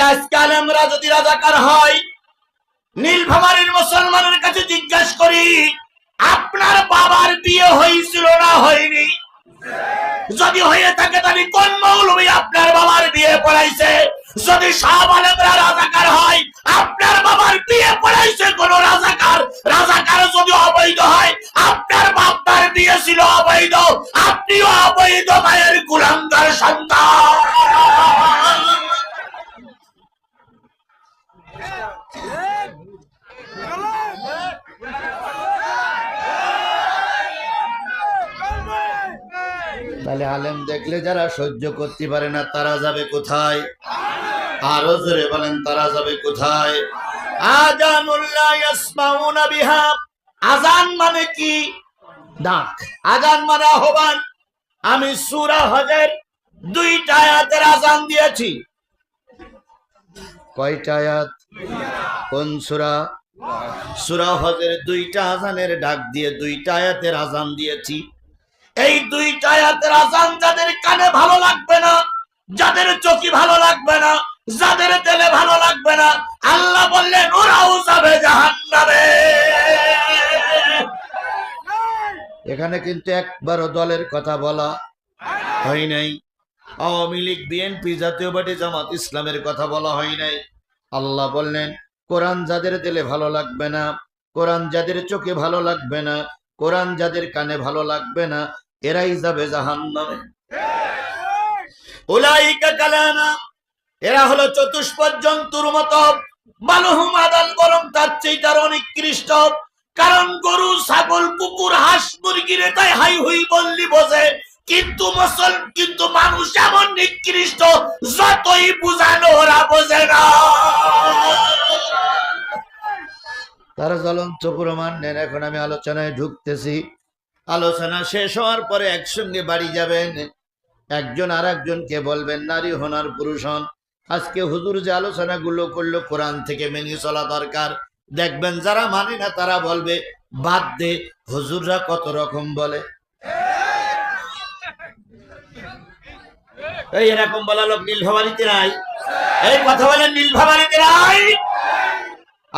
আজকে আলেমরা যদি রাজাকার হয়, নীলফামারীর মুসলমানের কাছে জিজ্ঞাসা করি, আপনার বাবার বিয়ে হয়েছিল না হয়নি? যদি হয়ে থাকে তাহলে কোন মৌলবী আপনার বাবার বিয়ে পড়াইছে? যদি সব আলেমরা রাজাকার হয়, আপনার বাবার বিয়ে পড়াইছে কোন রাজাকার? রাজাকার যদি অবৈধ হয়, আপনার বাবার বিয়ে ছিল অবৈধ, আপনিও অবৈধ মায়ের কুলাঙ্গার সন্তান। তাহলে আলেম দেখলে যারা সহ্য করতে পারে না তারা যাবে কোথায়? আরো জোরে বলেন, তারা যাবে কোথায়? আযানুল্লাহ ইয়াসমাউনা বিহা। আযান মানে কি? ডাক। আযান মানে আহ্বান। আমি সূরা হজের 2টা আয়াতের আযান দিয়েছি। কয়টা আয়াত? কোন সূরা? সূরা হজের 2টা আযানের ডাক দিয়ে 2টা আয়াতের আযান দিয়েছি। এই 2টা আয়াতের আযান যাদের কানে ভালো লাগবে না, যাদের চোখে ভালো লাগবে না, যাদের তেলে ভালো লাগবে না, আল্লাহ বললেন ওরাও যাবে জাহান্নামে। এখানে কিন্তু একবারও দলের কথা বলা হয় নাই। আওয়ামী লীগ, বিএনপি, জাতীয় পার্টি, জামাত ইসলামের কথা বলা হয় নাই। আল্লাহ বললেন কোরআন যাদের দিলে ভালো লাগবে না, কোরআন যাদের চোখে ভালো লাগবে না, কোরআন যাদের কানে ভালো লাগবে না, এরাই যাবে জাহান্নামে। উলাইকা কালানা, এরা হলো চতুষ্পদ জন্তুর মতো। বালহুম আদাল, বরং তার চেয়ে তার অনেক নিকৃষ্ট। কারণ গরু, ছাগল, কুকুর, হাঁস, মুরগির তাই হাই হুই বললি বোঝে, কিন্তু মানুষ এমন নিকৃষ্ট, যতই বুঝানো ওরা বোঝে না। তারা জ্বলন্ত প্রমাণ নেন। এখন আমি আলোচনায় ঢুকতেছি। আলোচনা শেষ হওয়ার পরে একসঙ্গে বাড়ি যাবেন, একজন আর একজনকে বলবেন নারী হন আর পুরুষ হন। আজকে হুজুর যে আলোচনাগুলো করলো কোরআন থেকে মেনে চলা দরকার। দেখবেন যারা মানে না তারা বলবে বাদ দে, হুজুররা কত রকম বলে। এই এরকম বলা লোক নীলফামারীতে নাই? এই কথা বলেন, নীলফামারীতে নাই?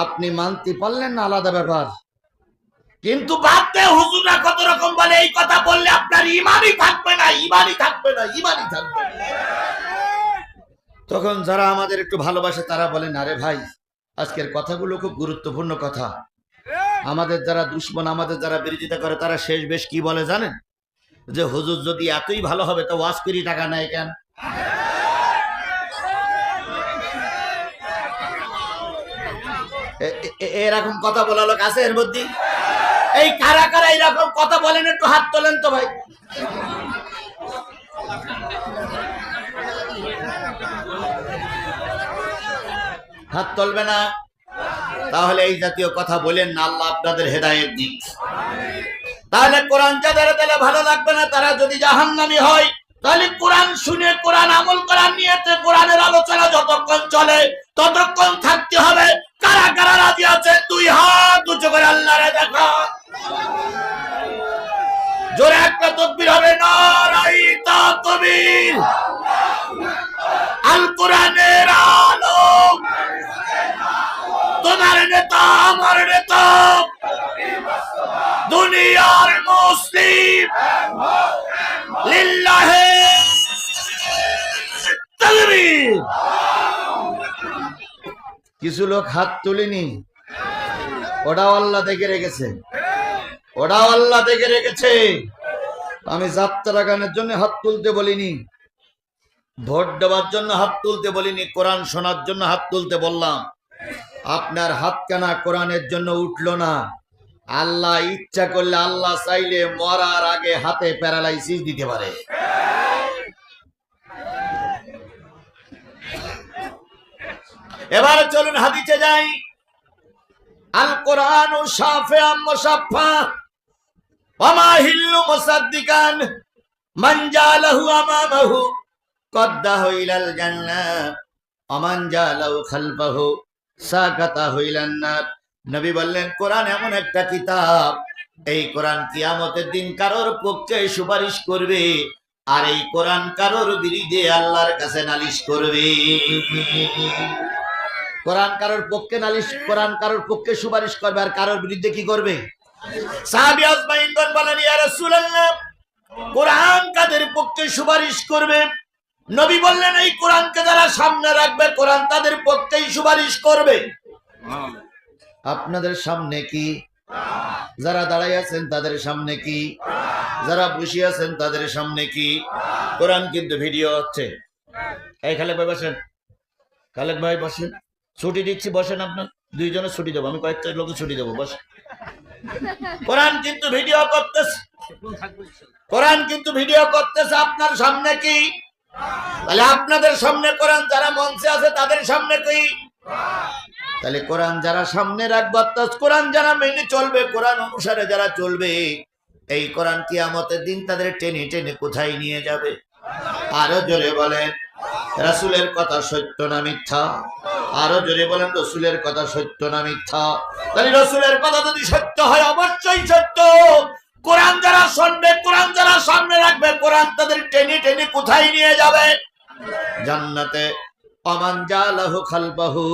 আপনি মানতে পারলেন না, আলাদা ব্যাপার। কিন্তু বাদ দে, হুজুররা কত রকম বলে, এই কথা বললে আপনার ইমানই থাকবে না, ইমানই থাকবে না, ইমানই থাকবে না। তখন যারা আমাদের একটু ভালোবাসে তারা বলেন আরে ভাই, আজকের কথাগুলো খুব গুরুত্বপূর্ণ কথা। আমাদের যারা দুশ্মন, আমাদের যারা বিরোধিতা করে, তারা শেষ বেশ কি বলে জানেন? যে হুজুর যদি এতই ভালো হবে তো ওয়াজ করি টাকা নেয় কেন? এরকম কথা বলা লোক আছে এর মধ্যে? এই কারা কারা এরকম কথা বলেন একটু হাত তোলেন তো ভাই। হাত তুলবে না? তাহলে এই জাতীয় কথা বলেন না, আল্লাহ আপনাদের হেদায়েত দিক। তাহলে কোরআন যাদের দিলে ভালো লাগবে না তারা যদি জাহান্নামী হয়, তাহলে কোরআন শুনে কোরআন আমল করার নিয়তে কোরআনের আলোচনা যতক্ষণ চলে ততক্ষণ থাকতে হবে। কারা কারা রাজি আছে? 2 হাত উঁচু করে আল্লাহরে দেখা। জোরে একটা তাকবীর হবে, নারায়ে তাকবীর। আল কোরআনের আলো, তোমার নেতা আমার নেতা, দুনিয়ার মুসলিম, লিল্লাহে তাকবীর। কিছু লোক হাত তুলেনি, ওটাও আল্লাহ দেখে রেখেছে, ওটাও আল্লাহ দেখে রেখেছে। আমি যাত্রা গানের জন্য হাত তুলতে বলিনি, ভোট দেওয়ার জন্য হাত তুলতে বলিনি, কোরআন শোনার জন্য হাত তুলতে বললাম। আপনার হাত কেনা কোরআনের জন্য উঠলো না। আল্লাহ ইচ্ছা করলে, আল্লাহ চাইলে মরার আগে হাতে প্যারালাইসিস দিতে পারে। এবার চলুন হাদিসে যাই। আল কোরআন শাফিআ মুশাফফা ওয়া মা হিল্লু মুসাদ্দিকান মান জালাহু আমামাহু কদ্দাহু ইলাল জান্নাহ ওয়া মান জালাহু খালফাহু সাকাতাহু ইলান নার। নবী বললেন কোরআন এমন একটা কিতাব, এই কোরআন কিয়ামতের দিন কারোর পক্ষে সুপারিশ করবে আর এই কোরআন কারোর বিরুদ্ধে আল্লাহর কাছে নালিশ করবে। কোরআন কারোর পক্ষে নালিশ, কোরআন কারোর পক্ষে সুপারিশ করবে, আর কারোর বিরুদ্ধে কি করবে? সাহাবী আজমাইনগণ বলেন, ইয়া রাসূলুল্লাহ, কোরআন কাদের পক্ষে সুপারিশ করবে? নবী বললেন, এই কোরআনকে যারা সামনে রাখবে কোরআন তাদের পক্ষেই সুপারিশ করবে। আপনাদের সামনে কি? যারা দাঁড়াই আছেন তাদের সামনে কি? যারা বসে আছেন তাদের সামনে কি? কোরআন কিন্তু ভিডিও হচ্ছে। এই খালেক ভাই বসেন, খালেক ভাই বসেন, ছুটি দিচ্ছি, বসেন। আপনার দুইজনে ছুটি দেবো, আমি কয়েকটা লোকে ছুটি দেবো, বসেন। কোরআন কিন্তু ভিডিও করতেছে, কোরআন কিন্তু ভিডিও করতেছে। আপনার সামনে কি? তাহলে আপনাদের সামনে কোরআন, যারা মঞ্চে আছে তাদের সামনে কি? তাহলে কোরআন যারা সামনে রাখবে, কোরআন যারা মেনে চলবে, কোরআন অনুসারে যারা চলবে, এই কোরআন কিয়ামতের দিন তাদের টেনে টেনে কোথায় নিয়ে যাবে? আরো জোরে বলেন, রাসূলের কথা সত্য না মিথ্যা? আরো জোরে বলেন, রাসূলের কথা সত্য না মিথ্যা? তাহলে রাসূলের কথা যদি সত্য হয়, অবশ্যই সত্য। কোরআন যারা শুনবে, কোরআন যারা সামনে রাখবে, কোরআন তাদের টেনে টেনে কোথায় নিয়ে যাবে? জান্নাতে। ওমান জালাহু খালবাহু,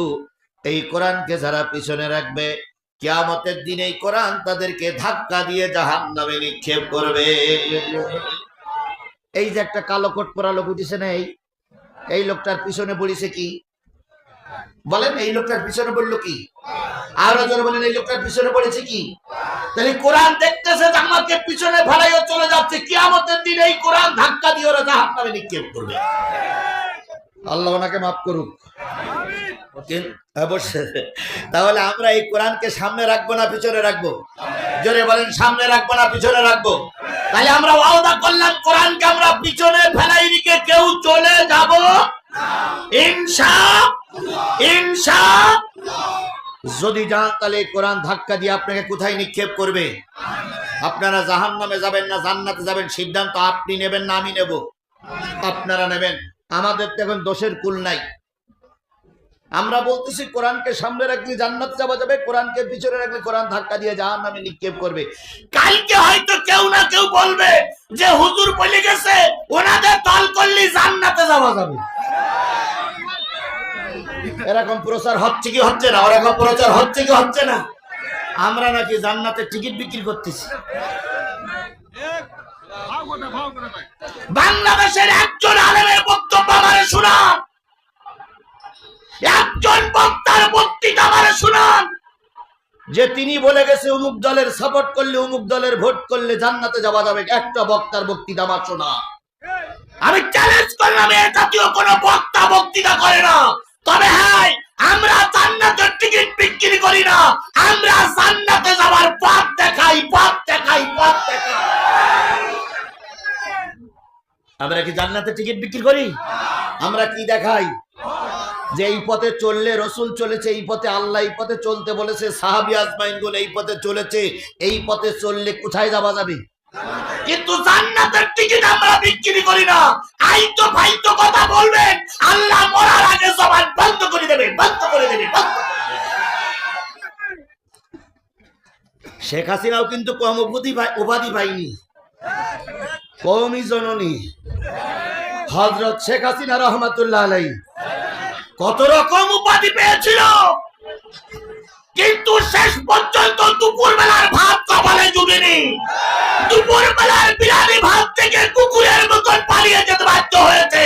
এই কোরআনকে যারা পিছনে রাখবে, কিয়ামতের দিন এই কোরআন তাদেরকে ধাক্কা দিয়ে জাহান্নামে নিক্ষেপ করবে। এই যে একটা কালো কোট পরা লোক উঠেছে না, এই লোকটার পিছনে পড়েছে কি? বলেন, এই লোকটার পিছনে পড়লো কি? আরো জোরে বলেন, এই লোকটার পিছনে পড়েছে কি? তাহলে কোরআন দেখতেছে যে আমাকে পিছনে ফেলাইও চলে যাচ্ছে, কিয়ামতের দিন এই কোরআন ধাক্কা দিয়ে ওরা জাহান্নামে নিক্ষেপ করবে। আল্লাহ ওনাকে মাফ করুক। তাহলে আমরা এই কোরআনকে সামনে রাখবো না পিছনে রাখবো? জোরে বলেন, সামনে রাখবো না পিছনে রাখবো? তাহলে আমরা ওয়াদা করলাম, কোরআনকে আমরা পিছনে ফেলাই রেখে কেউ চলে যাব ইনশাআল্লাহ। যদি যান, তাহলে কোরআন ধাক্কা দিয়ে আপনাকে কোথায় নিক্ষেপ করবে? আপনারা জাহান্নামে যাবেন না জান্নাতে যাবেন, সিদ্ধান্ত আপনি নেবেন না আমি নেব? আপনারা নেবেন। আমাদের তো এখন দোষের কুল নাই। আমরা বলতেছি কোরআনকে সামনে রাখলে জান্নাত যাওয়া যাবে, কোরআনকে পিছনে রাখলে কোরআন ধাক্কা দিয়ে জাহান্নামে নিক্ষেপ করবে। কালকে হয়তো কেউ না কেউ বলবে যে হুজুর বলে গেছে ওনাদের দল করলে জান্নাতে যাওয়া যাবে। এরকম প্রচার হচ্ছে কি হচ্ছে না? ওরকম প্রচার হচ্ছে কি হচ্ছে না? আমরা নাকি জান্নাতের টিকিট বিক্রি করতেছি। বাংলাদেশের একজন আলেমের বক্তব্য আমারে শোনান, একজন বক্তার বক্তৃতা আমারে শোনান, যে তিনি বলে গেছে অমুক দলের সাপোর্ট করলে, অমুক দলের ভোট করলে জান্নাতে যাওয়া যাবে। একটা বক্তার বক্তৃতা আমার শোনা। আমি চ্যালেঞ্জ করলাম, এ জাতীয় কোন বক্তা বক্তৃতা করে না। তবে হ্যাঁ, আমরা জান্নাতের টিকিট বিক্রি করি না, আমরা জান্নাতে যাওয়ার পথ দেখাই, পথ দেখাই, পথ দেখাই। আমরা কি জান্নাতের টিকিট বিক্রি করি? আমরা কি দেখাই? যে এই পথে চললে রসুল চলেছে, এই পথে আল্লাহ এই পথে চলতে বলেছে, সাহাবী আজমাইনগণ এই পথে চলেছে, এই পথে চললে কোথায় যাওয়া যাবে? কিন্তু জান্নাতের টিকিট আমরা বিক্রি করি না। আইতো ফাইতো কথা বলবেন, আল্লাহ মরার আগে জবান বন্ধ করে দেবে, বন্ধ করে দেবে, বন্ধ। শেখ হাসিনাও কিন্তু কম উপাধি পাইনি, কওমি জননী হযরত শেখ হাসিনা রহমাতুল্লাহ আলাইহি কত রকম উপাধি পেয়েছিল, কিন্তু শেষ পর্যন্ত দুপুর বেলার ভাত কপালে জুটেনি। দুপুর বেলার বিরিয়ানি ভাত থেকে কুকুরের মতন পালিয়ে যেতে বাধ্য হয়েছে।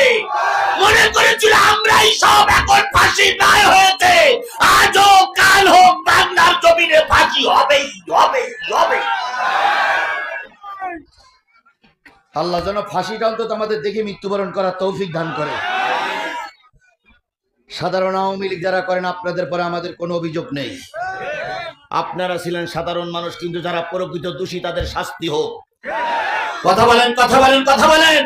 মনে করেছিল আমরাই সব, এখন ফাঁসি দায় হয়েছে। আজ হোক কাল হোক বাংলার জমিনে ফাঁসি হবেই হবে হবে। আল্লাহ যেন ফাঁসিটা অন্তত আমাদের দেখে মৃত্যুবরণ করার তৌফিক দান করে। সাধারণ আওয়ামী লীগ যারা করেন, আপনাদের পরে আমাদের কোনো অভিযোগ নেই। আপনারা ছিলেন সাধারণ মানুষ, কিন্তু যারা প্রকৃত দোষী তাদের শাস্তি হোক। কথা বলেন, কথা বলেন, কথা বলেন।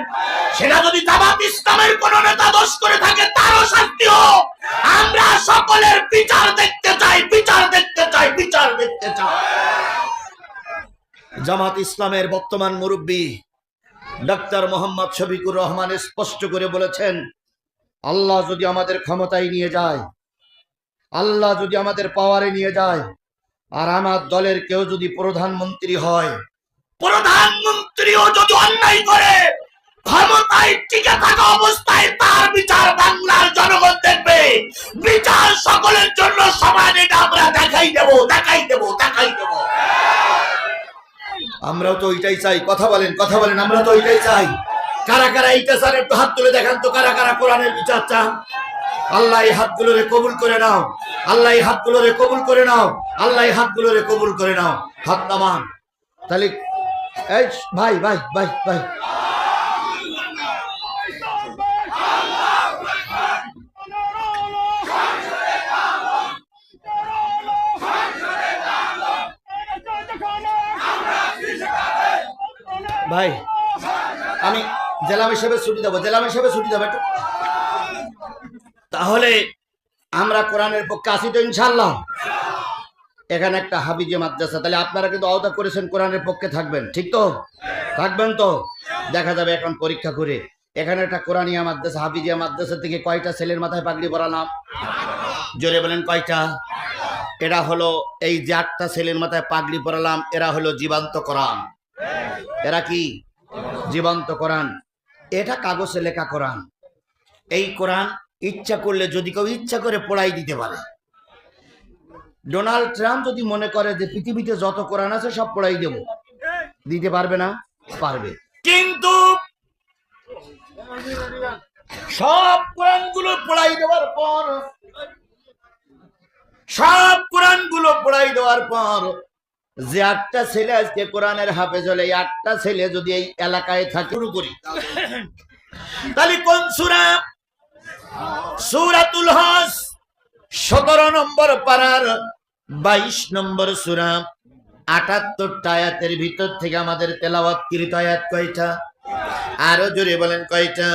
সেটা যদি জামাত ইসলামের কোন নেতা দোষ করে থাকে, তারও শাস্তি হোক। আমরা সকলের বিচার দেখতে চাই, বিচার দেখতে চাই, বিচার দেখতে চাই। জামাত ইসলামের বর্তমান মুরব্বী ডাক্তার মোহাম্মদ শফিকুর রহমান স্পষ্ট করে বলেছেন, আল্লাহ যদি আমাদের ক্ষমতায় নিয়ে যায়, আল্লাহ যদি আমাদের পাওয়ারে নিয়ে যায়, আর আমার দলের কেউ যদি প্রধানমন্ত্রী হয়, প্রধানমন্ত্রীও যদি অন্যায় করে, ক্ষমতায় টিকে থাকা অবস্থায় তার বিচার বাংলার জনগণ দেখবে। বিচার সকলের জন্য সমান, এটা আমরা দেখাই দেব, দেখাই দেব, দেখাই দেব। আমরাও তো ওইটাই চাই। কথা বলেন, কথা বলেন, আমরা তো ওইটাই চাই। কারা কারা এইটা চান একটু হাত তুলে দেখান তো, কারা কারা কোরআনের বিচার চান? আল্লাহ এই হাতগুলোরে কবুল করে নাও, আল্লাহ এই হাতগুলোরে কবুল করে নাও, আল্লাহ এই হাতগুলোরে কবুল করে নাও। হাত নামান। তাহলে এই ভাই ভাই ভাই ভাই, ভাই আমি জেলা হিসেবে ছুটি দেবো, জেলা হিসেবে ছুটি দেবো একটু। তাহলে আমরা কোরআনের পক্ষে আছি তো ইনশাআল্লাহ। এখানে একটা হাফিজিয়া মাদ্রাসা, তাহলে আপনারা কিন্তু আওতা করেছেন কোরআনের পক্ষে থাকবেন, ঠিক তো? থাকবেন তো? দেখা যাবে এখন পরীক্ষা করে। এখানে একটা কোরআনিয়া মাদ্রাসা, হাফিজিয়া মাদ্রাসা থেকে কয়টা ছেলের মাথায় পাগড়ি পরালাম? জোরে বলেন কয়টা? এরা হলো এই যে 8টা ছেলের মাথায় পাগড়ি পরালাম, এরা হলো জীবন্ত কোরআন। এরা কি? জীবন্ত কোরআন। এটা কাগজে লেখা কোরআন। এই কোরআন ইচ্ছা করলে যদি কেউ ইচ্ছা করে পড়াই দিতে পারে। ডোনাল্ড ট্রাম্প যদি মনে করে যে পৃথিবীতে যত কোরআন আছে সব পড়াই দেব, দিতে পারবে না? পারবে। কিন্তু সব কোরআনগুলো পড়াই দেওয়ার পর, সব কোরআনগুলো পড়াই দেওয়ার পর যে 8টা ছেলে আজকে কোরআনের হাফেজ হলে, এই 8টা ছেলে যদি এই এলাকায় থাকে, শুরু করি তাহলে কোন সূরা? সূরাতুল হজ 17 নম্বর পারার 22 নম্বর সূরা। 78টা আয়াতের ভিতর থেকে আমাদের তেলাওয়াতকৃত আয়াত কয়টা? আরো জোরে বলেন কয়টা?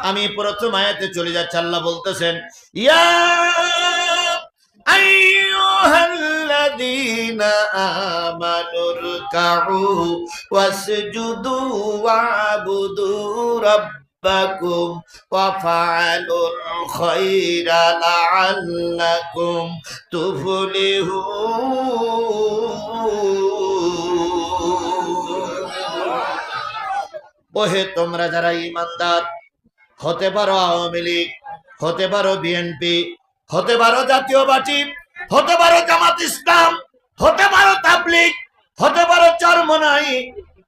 আমি প্রথম আয়াতে চলে যাচ্ছি। আল্লাহ বলতেছেন, ইয়া আইয়ুহাল্লাযীনা আমানুরকাউ ওয়াসজুদু ওয়া'বুদু রাব্বাকুম ওয়াফআলুল খায়রা লাআল্লাকুম তুফলিহুন। ওহে তোমরা যারা ঈমানদার, হতে পারো আওয়ামী লীগ, হতে পারো বিএনপি, হতে পারো জাতীয় পার্টি, হতে পারো জামাত ইসলাম, হতে পারো তাবলীগ, হতে পারো চরমনাই,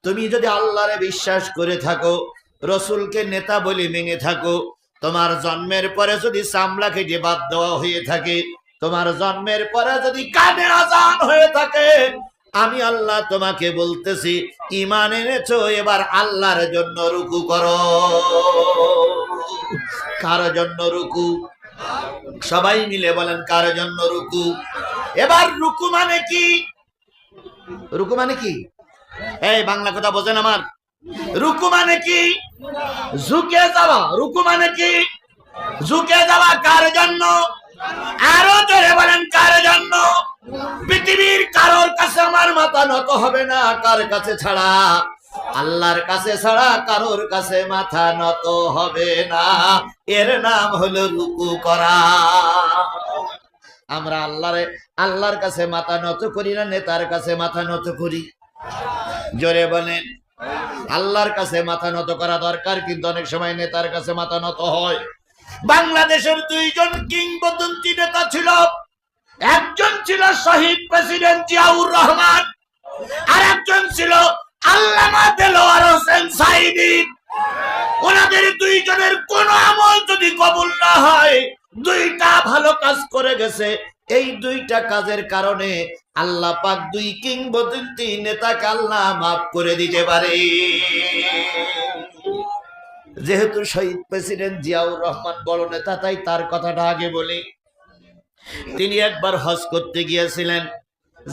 তুমি যদি আল্লাহরে বিশ্বাস করে থাকো, রসুলকে নেতা বলে মেনে থাকো, তোমার জন্মের পরে যদি চামড়া কেটে বাদ দেওয়া হয়ে থাকে, তোমার জন্মের পরে যদি কানে আজান হয়ে থাকে, আমি আল্লাহ তোমাকে বলতেছি ঈমান এনেছো, এবার আল্লাহর জন্য রুকু করো। কার জন্য রুকু? সবাই মিলে বলেন কার জন্য রুকু? এবার রুকু মানে কি? রুকু মানে কি? এই বাংলা কথা বোঝেন আমার? রুকু মানে কি? ঝুঁকে যাওয়া। রুকু মানে কি? ঝুঁকে যাওয়া। কার জন্য? আরো জোরে বলেন কার জন্য? পৃথিবীর কারোর কাছে আমার মাথা নত হবে না। কার কাছে ছাড়া? আল্লাহর কাছে ছাড়া কারোর কাছে মাথা নত হবে না। এর নাম হলো রুকু করা। আমরা আল্লাহর কাছে মাথা নত করি না, নেতার কাছে মাথা নত করি? জোরে বলেন। আল্লাহর কাছে মাথা নত করা দরকার, কিন্তু অনেক সময় নেতার কাছে মাথা নত হয়। বাংলাদেশের 2জন কিংবদন্তি নেতা ছিল। একজন ছিল শহীদ প্রেসিডেন্ট জিয়াউর রহমান, আর একজন ছিল আল্লামা দেলোয়ার হোসেন সাঈদী। ওনাদের 2জনের কোন আমল যদি কবুল না হয়, 2টা ভালো কাজ করে গেছে, এই 2টা কাজের কারণে আল্লাহ পাক 2 কিংবদন্তি নেতাকে আল্লাহ মাফ করে দিতে পারে। যেহেতু শহীদ প্রেসিডেন্ট জিয়াউর রহমান বড় নেতা, তাই তার কথাটা আগে বলি। তিনি একবার হজ করতে গিয়েছিলেন,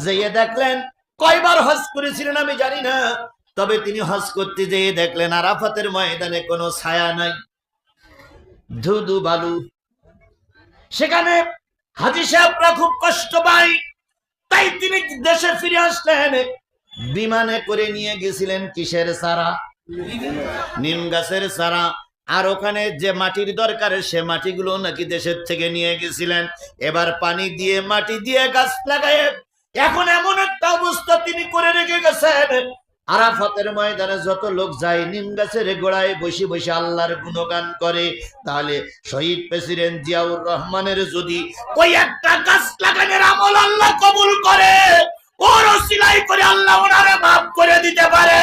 যেয়ে দেখলেন, কয়বার হজ করেছিলেন আমি জানি না, তবে তিনি হজ করতে যেয়ে দেখলেন আরাফাতের ময়দানে কোনো ছায়া নাই, ধুধু বালু। সেখানে হাজী সাহেবরা খুব কষ্ট পায়, তাই তিনি দেশে ফিরে আসলেন। বিমানে করে নিয়ে গেছিলেন কিসের চারা? নিম গাছের চারা। আর ওখানে যে মাটির দরকার, সে মাটিগুলো নাকি দেশের থেকে নিয়ে গেছিলেন। এবার পানি দিয়ে মাটি দিয়ে গাছ লাগায় এখন এমন একটা অবস্থা তিনি করে রেখে গেছেন, আরাফাতের ময়দানে যত লোক যায় নিম গাছের গোড়ায় বসে বসে আল্লাহর গুণগান করে, তাহলে শহীদ প্রেসিডেন্ট জিয়াউর রহমানের যদি ওই একটা গাছ লাগানোর আমল আল্লাহ কবুল করে, ওর ওসিলাই করে আল্লাহ ওনারে মাফ করে দিতে পারে।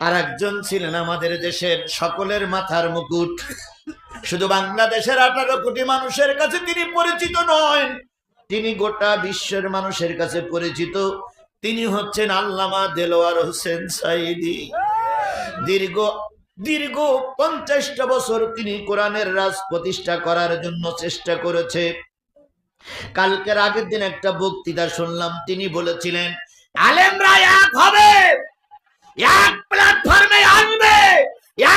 আর একজন ছিলেন আমাদের দেশের সকলের মাথার মুকুট, শুধু বাংলাদেশের 18 কোটি মানুষের কাছে তিনি পরিচিত নয়, তিনি গোটা বিশ্বের মানুষের কাছে পরিচিত। তিনি হচ্ছেন আল্লামা দেলোয়ার হোসেন সাঈদী। দীর্ঘ 50টা বছর তিনি কোরআনের রাজ প্রতিষ্ঠা করার জন্য চেষ্টা করেছে। কালকের আগের দিন একটা বক্তৃতা শুনলাম, তিনি বলেছিলেন আলেমরা এক হবে, এক প্ল্যাটফর্মে আসবে,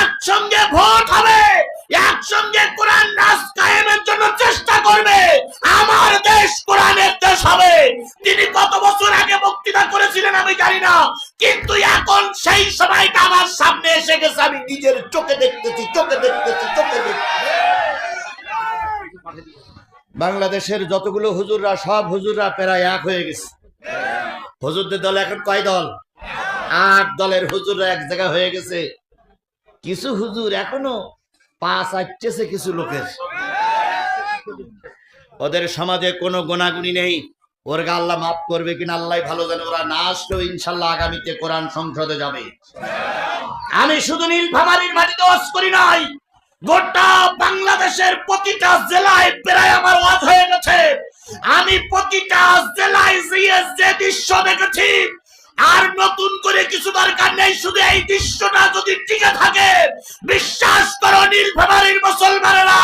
একসঙ্গে ভোট হবে, একসঙ্গে কোরআন রাজ কায়েমের জন্য চেষ্টা করবে, আমার দেশ কোরআনের দেশ হবে। তিনি কত বছর আগে বক্তৃতা করেছিলেন আমি জানি না, কিন্তু এখন সেই সময়টা আমার সামনে এসে গেছে, আমি নিজের চোখে দেখতেছি। বাংলাদেশের যতগুলো হুজুররা, সব হুজুররা প্রায় এক হয়ে গেছে। হুজুরদের দল এখন কয় দল? 8 দলের হুজুররা এক জায়গা হয়ে গেছে। কিছু হুজুর এখনো পাস আসছে কিছু লোকের, ওদের সমাজে কোনো গুণাগুণি নেই। ওর আল্লাহ মাফ করবে কিনা আল্লাহ ভালো জানে। ওরা না আসলেও ইনশাল্লাহ আগামীতে কোরআন সংসদে যাবে। আমি শুধু নীলফামারীর মাটিতে ওয়াজ করি নাই, গোটা বাংলাদেশের প্রতিটা জেলায় প্রায় আমার ওয়াজ হয়ে গেছে। আমি প্রতিটা জেলায় যে দৃশ্য দেখেছি, আর নতুন করে কিছু দরকার নেই, শুধু এই দৃশ্যটা যদি টিকে থাকে, বিশ্বাস করো নীলফামারীর মুসলমানেরা,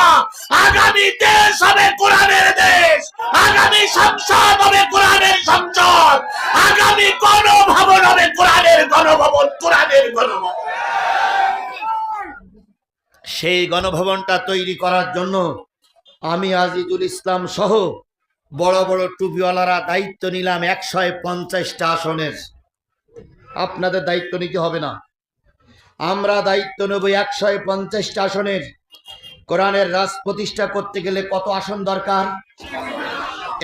আগামী দেশ হবে কোরআনের দেশ, আগামী সংসদ হবে কোরআনের সংসদ, আগামী গণভবন হবে কোরআনের গণভবন, কোরআনের গণভবন। সেই গণভবনটা তৈরি করার জন্য আমি আজিজুল ইসলাম সহ বড় বড় টুপিওয়ালারা দায়িত্ব নিলাম 150টা আসনের। আপনাদের দায়িত্ব নিতে হবে না, আমরা দায়িত্ব নেব 150টা আসনের। কোরআনের রাজ প্রতিষ্ঠা করতে গেলে কত আসন দরকার?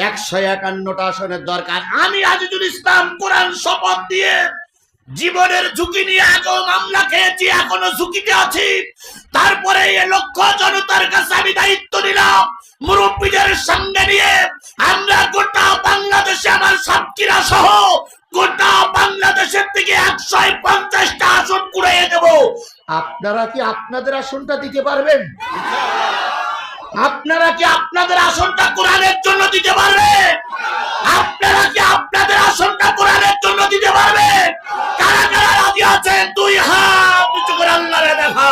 151টা আসনের দরকার। আমি আজিজুল ইসলাম কোরআন শপথ দিয়ে জীবনের ঝুঁকি নিয়ে আগেও মামলা খেয়েছি, এখনো ঝুঁকিতে আছি, তারপরে এই লক্ষ জনতার কাছে আমি দায়িত্ব নিলাম, মুরব্বীদের সঙ্গে নিয়ে আমরা গোটা বাংলাদেশে, আমার সাতক্ষীরা সহ গোটা বাংলাদেশের থেকে 150টা আসন কুড়িয়ে দেব। আপনারা কি আপনাদের আসনটা দিতে পারবেন? আপনারা কি আপনাদের আসনটা কোরআনের জন্য দিতে পারবেন? আপনারা কি আপনাদের আসনটা কোরআনের জন্য দিতে পারবেন? কারা কারা রাজি আছেন? 2 হাত উঁচু করে আল্লাহরে দেখা।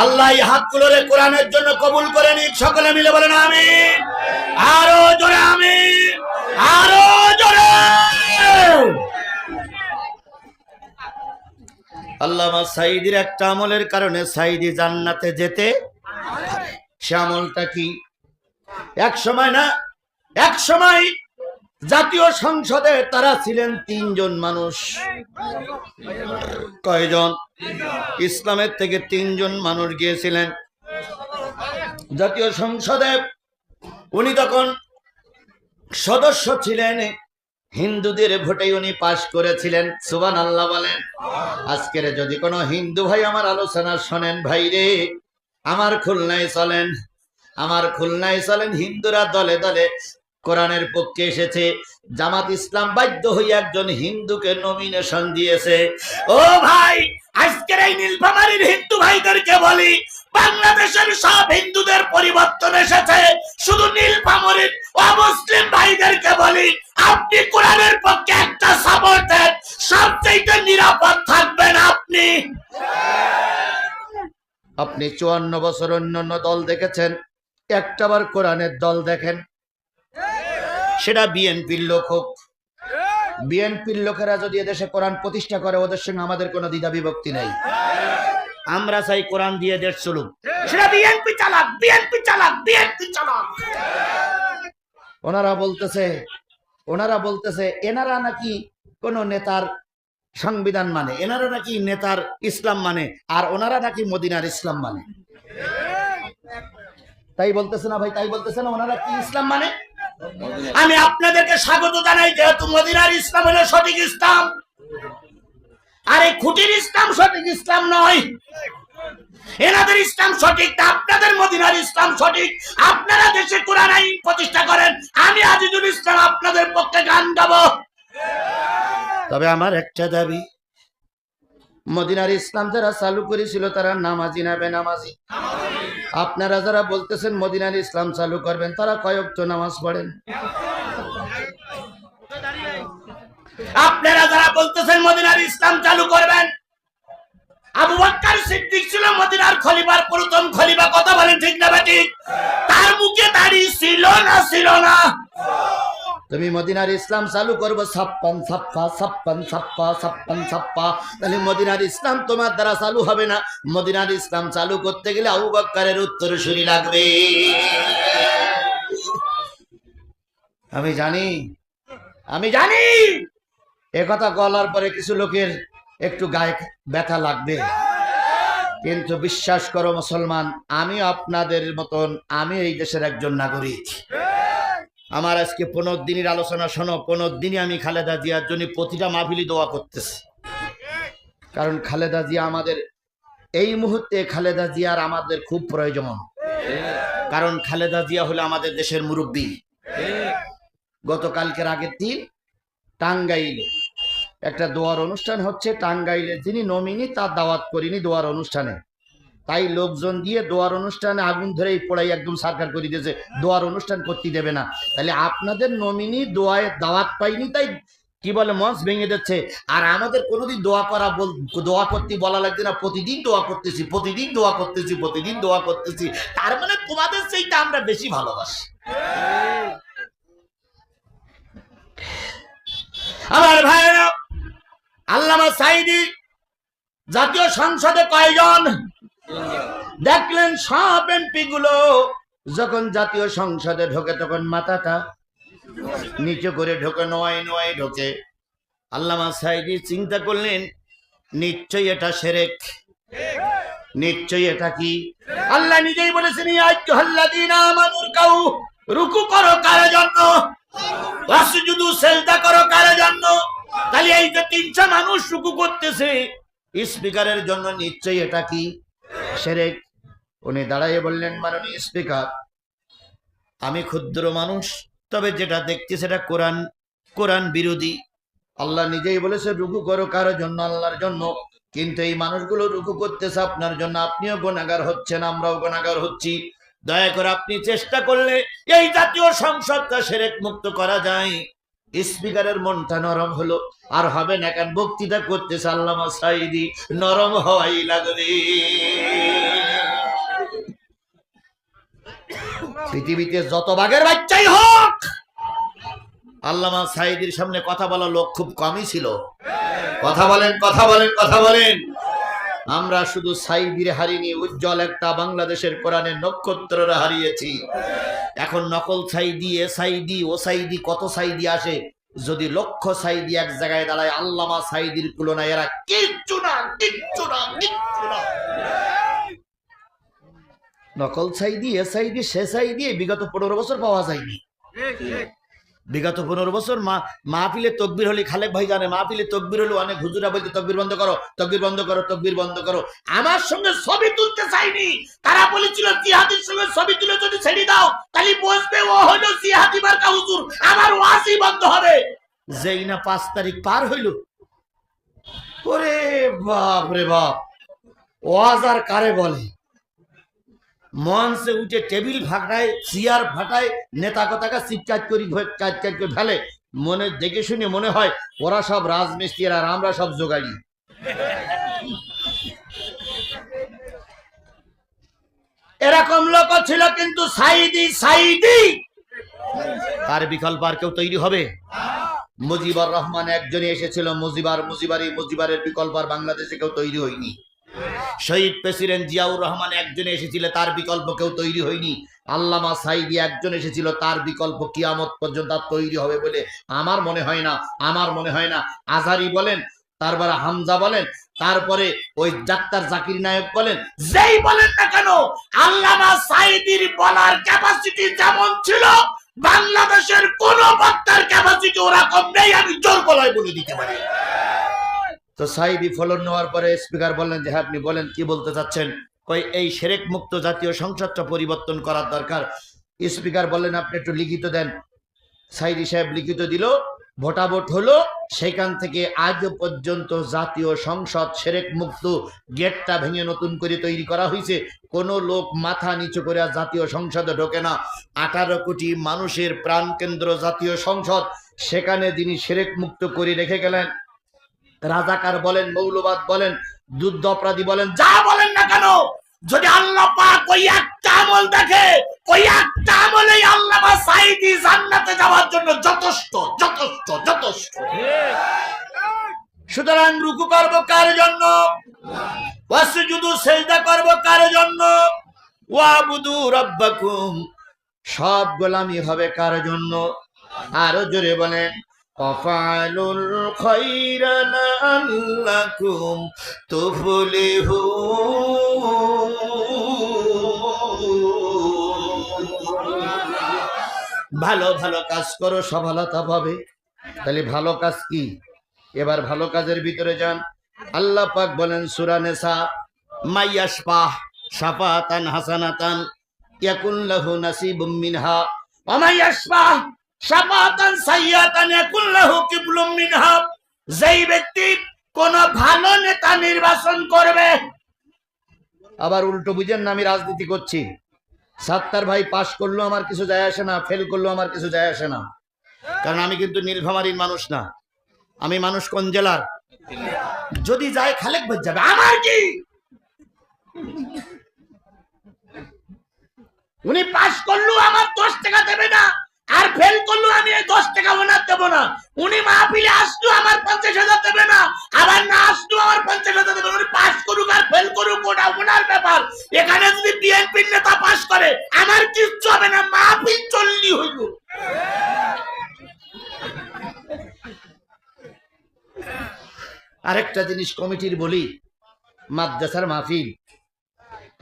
আল্লাহ এই হাতগুলোরে কোরআনের জন্য কবুল করে নিক। সকলে মিলে বলেন আমিন। আরো জোরে আমিন, আরো জোরে। আল্লামা সাঈদীর একটা আমলের কারণে সাঈদী জান্নাতে যেতে পারে। সে আমলটা কি? এক সময় জাতীয় সংসদে তারা ছিলেন 3 জন মানুষ। কয়জন? ইসলামের থেকে 3 জন মানুষ গিয়েছিলেন জাতীয় সংসদে। উনি তখন সদস্য ছিলেন, হিন্দুদের ভোটে উনি পাশ করেছিলেন। সুবহানাল্লাহ বলেন। আজকের যদি কোনো হিন্দু ভাই আমার আলোচনা শোনেন, ভাই রে, আমার খুলনায় চলেন, হিন্দুরা দলে দলে কোরআনের পক্ষে এসেছে। জামাত ইসলাম বাধ্য হয়ে একজন হিন্দুকে নমিনেশন দিয়েছে। ও ভাই, আজকের এই নীলফামারীর হিন্দু ভাইদেরকে বলি, বাংলাদেশের সব হিন্দুদের পরিবর্তন এসেছে, শুধু নীলফামারীর অমুসলিম ভাইদেরকে বলি, আপনি কোরআনের পক্ষে একটা সাপোর্ট দেন, সবচেয়ে নিরাপদ থাকবেন আপনি। 54 বছর অন্যান্য দল দেখেছেন, একটাবার কোরআনের দল দেখেন, সেটা বিএনপির লোক হোক। বিএনপির লোকেরা যদি এদেশে কোরআন প্রতিষ্ঠা করে, ওদের সঙ্গে আমাদের কোনো দ্বিধা বিভক্তি নেই। আমরা চাই কোরআন দিয়ে দেশ চলুক, সেটা বিএনপি চালাক, বিএনপি চালাক, বিএনপি চালাক। ওনারা বলতেছে এনারা নাকি কোন নেতার সংবিধান মানে, এনারা নাকি নেতার ইসলাম মানে, আর ওনারা নাকি মদিনার ইসলাম মানে। তাই বলতেছে না ভাই, তাই বলতেছে না ওনারা কি ইসলাম মানে? আমি আপনাদেরকে স্বাগত জানাই, যেহেতু মদিনার ইসলাম হলো সঠিক ইসলাম, আর এই খুঁটির ইসলাম সঠিক ইসলাম নয়। এনাদের ইসলাম সঠিক না, আপনাদের মদিনার ইসলাম সঠিক। আপনারা দেশে কোরআন আইন প্রতিষ্ঠা করেন, আমি আজিজুল ইসলাম আপনাদের পক্ষে গান গাবো। তবে আমার একটা দাবি, মদিনার ইসলাম যারা চালু করেছিল তারা নামাজি না বেনামাজি? আপনারা যারা বলতেছেন মদিনার ইসলাম চালু করবেন, তারা কয় ওয়াক্ত নামাজ পড়েন? আপনারা যারা বলতেছেন মদিনার ইসলাম চালু করবেন, আবু বকর সিদ্দিক ছিল মদিনার খলিফার প্রথম খলিফা, কথা বলেন ঠিক না বেঠিক? তার মুখে দাড়ি ছিল না ছিল না? তুমি মদিনার ইসলাম চালু করবো ছাপ্পান ছাপ্পা ছাপ্পান ছাপ্পা ছাপ্পান ছাপ্পা, তাহলে মদিনার ইসলাম তোমার দ্বারা চালু হবে না। মদিনার ইসলাম চালু করতে গেলে আবু বকরের উত্তরসূরি লাগবে। আমি জানি, আমি জানি একথা বলার পরে কিছু লোকের একটু গায়ে ব্যথা লাগবে, কিন্তু বিশ্বাস করো মুসলমান, আমি আপনাদের মতন, আমি এই দেশের একজন নাগরিক। আমার আজকে 15 দিনের আলোচনা শোনো, 15 দিনই আমি খালেদা জিয়ার জন্য প্রতিটা মাহফিলি দোয়া করতেছি। কারণ খালেদা জিয়া আমাদের এই মুহূর্তে, খালেদা জিয়ার আমাদের খুব প্রয়োজন। কারণ খালেদা জিয়া হলো আমাদের দেশের মুরব্বী। গতকালকের আগের দিন টাঙ্গাইলে একটা দোয়ার অনুষ্ঠান হচ্ছে, টাঙ্গাইলে যিনি নমিনি তার দাওয়াত করিনি দোয়ার অনুষ্ঠানে, তাই লোকজন দিয়ে দোয়ার অনুষ্ঠানে আগুন ধরেই পোড়াই একদম সরকার করে দিয়েছে, দোয়ার অনুষ্ঠান করতে দেবে না। তাহলে আপনাদের নমিনি দোয়ায় দাওয়াত পাইনি, তাই কি বলে মঞ্চ ভেঙে দিচ্ছে। আর আমাদের কোনোদিন দোয়া করতে বলা লাগছে না, প্রতিদিন দোয়া করতেছি, প্রতিদিন দোয়া করতেছি, প্রতিদিন দোয়া করতেছি। তার মানে তোমাদের সেইটা আমরা বেশি ভালোবাসি। আমার ভাইরা, আল্লামা সাঈদী জাতীয় সংসদে কয়জন? দেখলেন সব এমপি গুলো যখন জাতীয় সংসদে ঢোকে তখন মাথাটা নিচু করে ঢোকে, নোয়াই নোয়াই ঢোকে। আল্লামা সাঈদী চিন্তা করলেন, নিশ্চয়ই এটা শিরক, নিশ্চয়ই এটা কি? আল্লাহ নিজেই বলেছেন, ইয়া আইয়ুহাল্লাযীনা আমানু রুকউ, রুকু করো কার জন্য? ওয়াসজুদু, সিজদা করো কার জন্য? তাহলে এই যে 300 মানুষ রুকু করতেছে স্পিকারের জন্য, নিশ্চয়ই এটা কি? শিরক। উনি দাঁড়াইয়ে বললেন, মাননীয় স্পিকার, আমি ক্ষুদ্র মানুষ, তবে যেটা দেখছি সেটা কোরআন বিরোধী। আল্লাহ নিজেই বলেছে রুকু করো কার জন্য? আল্লাহর জন্য। কিন্তু এই মানুষগুলো রুকু করতেছে আপনার জন্য, আপনিও গুনাহগার হচ্ছেন, আমরাও গুনাহগার হচ্ছি। দয়া করে আপনি চেষ্টা করলে এই জাতীয় সংসদটা শিরক মুক্ত করা যায়। স্পিকারের মনটা নরম হলো, আর হবে না কেন, বক্তৃতা করতেছে আল্লামা সাঈদী, নরম হওয়াই লাগবে। পৃথিবীতে যত বাঘের বাচ্চাই হোক, আল্লামা সাঈদীর সামনে কথা বলা লোক খুব কমই ছিল। কথা বলেন, কথা বলেন, কথা বলেন। আমরা শুধু সাঈদীর হারিনি, উজ্জ্বল একটা বাংলাদেশের কোরআনের নক্ষত্ররা হারিয়েছি। এখন নকল সাঈদী, এ সাঈদী, ও সাঈদী, কত সাঈদী আসে। যদি লক্ষ সাঈদী এক জায়গায় দাঁড়ায়, আল্লামা সাঈদীর তুলনায় এরা কিচ্ছু না, কিচ্ছু না, কিচ্ছু না। নকল সাঈদী, এ সাঈদী, সে সাঈদী বিগত 15 বছর পাওয়া যায়নি। বিগত 15 বছর মাহফিলে তকবির হলে, খালেক ভাই জানে, মাহফিলে তকবির হলে অনেক হুজুরা বলতে তকবির বন্ধ করো, তকবির বন্ধ করো, তকবির বন্ধ করো। আমার সঙ্গে ছবি তুলতে চাইনি, তারা বলেছিল জিহাদির সঙ্গে ছবি তুলে যদি ছেড়ে দাও তাহলে বসবে ও হলো জিহাদি মার্কা হুজুর, আমার ওয়াজই বন্ধ হবে। যেই না 5 তারিখ পার হইল, ওরে বাপ রে বাপ, ওয়াজ আর কারে বলে। মঞ্চে উঠে টেবিল ফাটায়, চেয়ার ফাটায়, নেতা কথাকে চিৎকার করি ফেলে। মনে দেখে শুনে মনে হয় ওরা সব রাজমিস্ত্রি আর আমরা সব জোগাড়ি। এরকম লোক ছিল, কিন্তু সাঈদী তার বিকল্প আর কেউ তৈরি হবে? মুজিবুর রহমান একজনই এসেছিল, মুজিবারের বিকল্প আর বাংলাদেশে কেউ তৈরি হয়নি। শহীদ প্রেসিডেন্ট জিয়াউর রহমান একজনে এসেছিল, তার বিকল্প কেউ তৈরি হয়নি। আল্লামা সাঈদী একজন এসেছিল, তার বিকল্প কিয়ামত পর্যন্ত তৈরি হবে বলে আমার মনে হয় না, আমার মনে হয় না। আজহারি বলেন, তারপরে হামজা বলেন, তারপরে ওই ডাক্তার জাকির নায়ক বলেন, যেই বলেন না কেন, আল্লামা সাঈদীর বলার ক্যাপাসিটি যেমন ছিল, বাংলাদেশের কোন বক্তার ক্যাপাসিটি ওরকম নেই, আমি জোর গলায় বলে দিতে পারি। তো সাঈদী ফলন নেওয়ার পরে স্পিকার বললেন যে হ্যাঁ আপনি বলেন, কি বলতে চাচ্ছেন? কই এই শিরক মুক্ত জাতীয় সংসদটা পরিবর্তন করার দরকার। স্পিকার বললেন আপনি একটু লিখিত দেন। সাঈদী সাহেব লিখিত দিল, ভোটাভোট হলো, সেখান থেকে আজ পর্যন্ত জাতীয় সংসদ শিরক মুক্ত, গেটটা ভেঙে নতুন করে তৈরি করা হয়েছে, কোনো লোক মাথা নিচু করে জাতীয় সংসদে ঢোকে না। 18 কোটি মানুষের প্রাণকেন্দ্র জাতীয় সংসদ, সেখানে তিনি শিরক মুক্ত করে রেখে গেলেন। রাজাকার বলেন, মৌলবাদ বলেন, যুদ্ধ অপরাধী বলেন, যা বলেন না কেন, যদি আল্লাহ পাক ওই একটা আমল দেখে, ওই একটা আমলেই আল্লামা সাঈদী জান্নাতে যাওয়ার জন্য যথেষ্ট যথেষ্ট যথেষ্ট। সুতরাং রুকু করব কার জন্য? ওয়াসজুদু সিজদা করব কার জন্য? ওয়াবুদু রাব্বাকুম, সব গোলামি হবে কার জন্য? আরো জোরে বলেন, ওয়াফালুল খায়রা লাআল্লাকুম তুফলিহুন। ভালো ভালো কাজ করো, সফলতা পাবে। তাহলে ভালো কাজ কি? এবার ভালো কাজের ভিতরে যান। আল্লাহ পাক বলেন সূরা নিসা, মাইয়াশফাহ শাফাতান হাসানাতান ইয়াকুন লাহু নাসিবুম মিনহা ওয়া মাইয়াশফাহ শাফাতান সাইয়্যাতান ইয়াকুন লাহু কিবলুম মিনহা। যেই ব্যক্তি কোন ভালো নেতা নির্বাচন করবে, আবার উল্টো বুঝেন না আমি রাজনীতি করছি। সাত্তার ভাই পাশ করলো আমার কিছু যায় আসে না, ফেল করলো আমার কিছু যায় আসে না, কারণ আমি কিন্তু নীলফামারীর মানুষ না, আমি মানুষ কোন জেলার? যদি যায় খালেক ভাই যাবে, আমার কি? উনি পাশ করলো আমার 10 টাকা দেবে না, আর ফেল করলো আমি 10 টাকা ওনার দেবো না। উনি মাহফিলে আসলো আমার 50,000 দেবে না, আবার না আসলো আমার 50,000 দেবে। উনি পাশ করুক আর ফেল করুক ওটা ওনার ব্যাপার। এখানে যদি বিএনপির নেতা পাশ করে আমার কিচ্ছু হবে না, মাহফিল চললি হইল। আরেকটা জিনিস কমিটির বলি, মাদ্রাসার মাহফিল,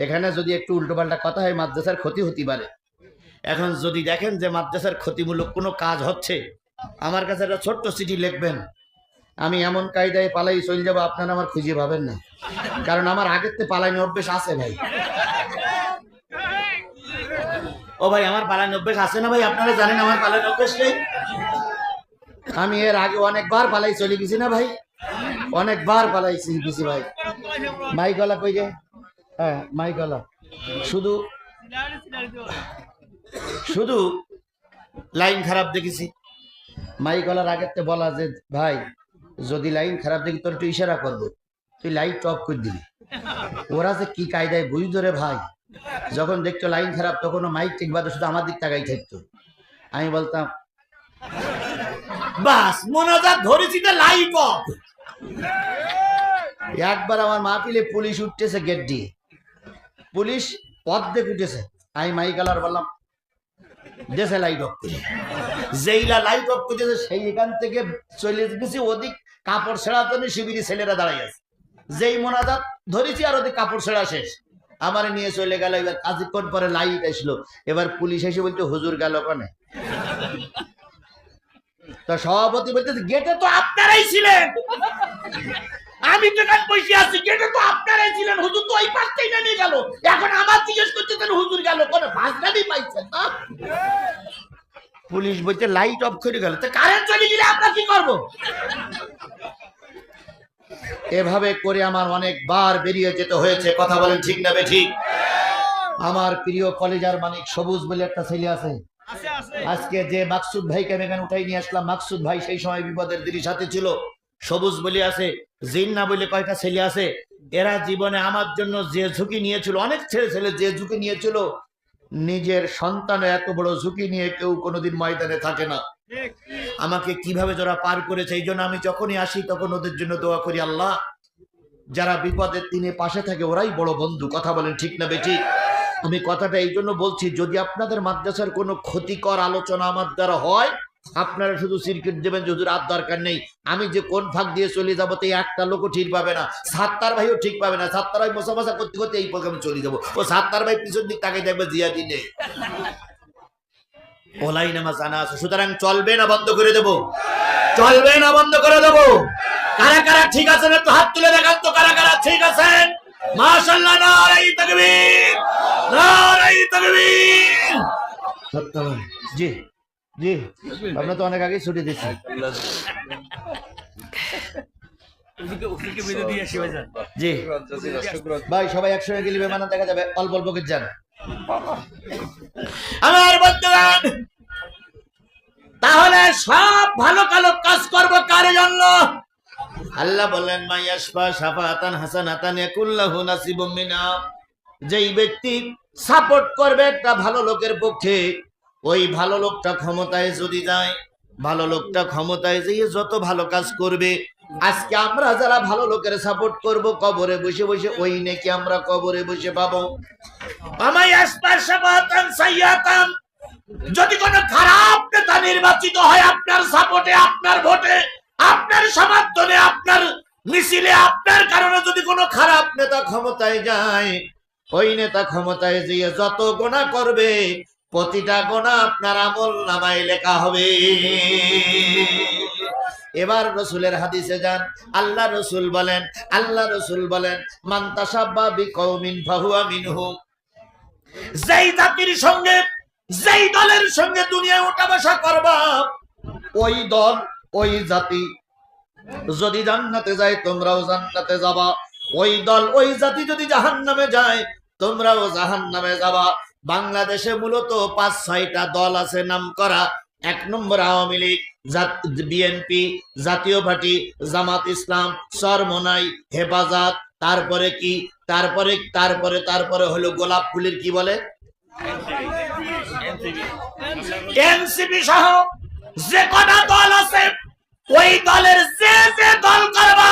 এখানে যদি একটু উল্টোপাল্টা কথা হয় মাদ্রাসার ক্ষতি হতে পারে। এখন যদি দেখেন যে মাদ্রাসার ক্ষতিমূলক কোনো কাজ হচ্ছে, আমার কাছে একটা ছোট্ট চিঠি লিখবেন, আমি এমন কায়দায় পালাই চলে যাবো আপনারা আমার খুঁজে পাবেন না, কারণ আমার আগের থেকে পালাইনি অভ্যেস আছে ভাই। ও ভাই আমার পালাইনি অভ্যেস আছে না ভাই? আপনারা জানেন আমার পালাইনি অভ্যেস নেই? আমি এর আগে অনেকবার পালাই চলে গেছি না ভাই, অনেকবার পালাইছি গেছি ভাই। মাইকলা কই যে, হ্যাঁ মাইকলা, শুধু শুধু লাইন খারাপ দেখেছি। মাইকলার আগের থেকে বলা যে ভাই যদি লাইন খারাপ দেখি তোর একটু ইশারা করবো, তুই লাইট অফ করে দিবি। ওরা যে কি কায়দায় বুঝ ধরে ভাই, যখন দেখতো লাইন খারাপ তখন মাইক ঠিক বাদে শুধু আমার দিক তাকাই থাকতো। আমি বলতাম বাস মোনাজাত ধরেছি তো লাইট অফ। একবার আমার মাহফিলে পুলিশ উঠতেছে গেট দিয়ে, পুলিশ অর্ধেক উঠেছে, আমি মাইকালার বললাম দেশে লাইট অফ করে। যেইলা লাইট অফ করতেছে সেই এখান থেকে চলে গেছি, ওদিক কাপড় ছেঁড়ার জন্য শিবিরি ছেলেরা দাঁড়াই আছে। যেই মোনাজাত ধরেছি আর ওদিক কাপড় ছেঁড়া শেষ, আমার নিয়ে চলে গেল। এবার কিছুক্ষণ পরে লাইট আসলো, এবার পুলিশ এসে বলতে হুজুর গেল ওখানে। তো সভাপতি বলতেছে গেটে তো আপনারাই ছিলেন, আমি তো এখানে বসে আছি, গেটে তো আপনারাই ছিলেন, হুজুর তো ওই পাশটাই নিয়ে গেল। এখন আমার জিজ্ঞেস করতেছেন হুজুর গেল কোনো ভাজনামি পাইছেন না? পুলিশ বলছে লাইট অফ করে গেল, তো কারেন্ট চলে গেলে আমরা কি করব? এভাবে করে আমার অনেকবার বেরিয়ে যেতে হয়েছে। কথা বলেন ঠিক না বেঠিক? আমার প্রিয় কলেজার মানিক সবুজ বলে একটা ছেলে আছে, আজকে যে মাকসুদ ভাইকে আমি এখানে উঠাই নিয়ে আসলাম, মাকসুদ ভাই সেই সময় বিপদের দিদি সাথে ছিল। সবুজ বলে আছে, জিন্না বলে কয়টা ছেলে আছে, এরা জীবনে আমার জন্য যে ঝুঁকি নিয়েছিল, অনেক ছেলে ছেলে যে ঝুঁকি নিয়েছিল, নিজের সন্তান এত বড় ঝুঁকি নিয়ে কেউ কোনোদিন ময়দানে থাকে না। আমাকে কিভাবে যারা পার করেছে, এই জন্য আমি যখনই আসি তখন ওদের জন্য দোয়া করি, আল্লাহ যারা বিপদের দিনে পাশে থাকে ওরাই বড় বন্ধু। কথা বলেন ঠিক না বেঠিক? আমি কথাটা এই জন্য বলছি, যদি আপনাদের মাদ্রাসার কোনো ক্ষতিকর আলোচনা আমার দ্বারা হয় আপনারা শুধু সিরকিট দেবেন যে হুজুর আর দরকার নেই, আমি যে কোন ফাঁক দিয়ে চলে যাবো তো একটা লোকও ঠিক পাবে না, সাত্তার ভাইও ঠিক পাবে না। সাত্তার ভাই মশা মশা করতে করতে এই প্রোগ্রামে চলে যাবো, ও সাত্তার ভাই পিছন দিক তাকে দেখবে জিয়াদি নেই, ওলাই নামাজ জানা আছে। সুতরাং চলবে না বন্ধ করে দেবো? চলবে না বন্ধ করে দেবো? কারা কারা ঠিক আছেন একটু হাত তুলে দেখান তো, কারা কারা ঠিক আছেন? মাশাআল্লাহ, নারায়ে তাকবীর, নারায়ে তাকবীর। জি জি, আমরা তো অনেক আগে ছুটি দিচ্ছি। জি ভাই, সবাই একসঙ্গে গেলে বেমানা দেখা যাবে, অল্প অল্প করে যান আমার বন্ধুগণ। তাহলে সব ভালো কালো কাজ করব কার জন্য? আল্লাহ বললেন মাইয়াশফা শাফাআতান হাসানাতান ইয়াকুল্লাহু নাসিবুম মিনহা, যেই ব্যক্তি সাপোর্ট করবে একটা ভালো লোকের পক্ষে, ওই ভালো লোকটা ক্ষমতায় যদি যায়, ভালো লোকটা ক্ষমতায় যেয়ে যত ভালো কাজ করবে, আজকে আমরা যারা ভালো লোকের সাপোর্ট করব কবরে বসে বসে ওই নাকি আমরা কবরে বসে পাবো। মাইয়াশফা শাফাআতান সাইয়্যাতান, যদি কোনো খারাপ নেতা নির্বাচিত হয় আপনার সাপোর্টে, আপনার ভোটে, আপনার সমর্থনে, আপনার মিছিলে, আপনার কারণে যদি কোনো খারাপ নেতা ক্ষমতায় যায়, ওই নেতা ক্ষমতায় গিয়ে যত গুনাহ করবে প্রতিটা গুনাহ আপনার আমলনামায় লেখা হবে। এবার রসুলের হাদিসে যান, আল্লাহ রসুল বলেন মান তাশাব্বা বিকওমিন ফাহুয়া মিনহুম, যেই জাতির সঙ্গে, যেই দলের সঙ্গে দুনিয়ায় উঠা বসা করবা, ওই দল ওই জাতি যদি জান্নাতে যায় তোমরাও জান্নাতে যাবা, ওই দল ওই জাতি যদি জাহান্নামে যায় তোমরাও জাহান্নামে যাবা। বাংলাদেশে মূলত ৫-৬টা দল আছে নাম করা। ১ নম্বর আওয়ামী লীগ, বিএনপি, জাতীয় পার্টি, জামাত ইসলাম, চরমোনাই, হেফাজত, তারপরে কি, তারপরে হলো গোলাপ ফুলের কি বলে, এনসিপি সহ যে কটা দল আছে, ওই দলের যে যে দল করবা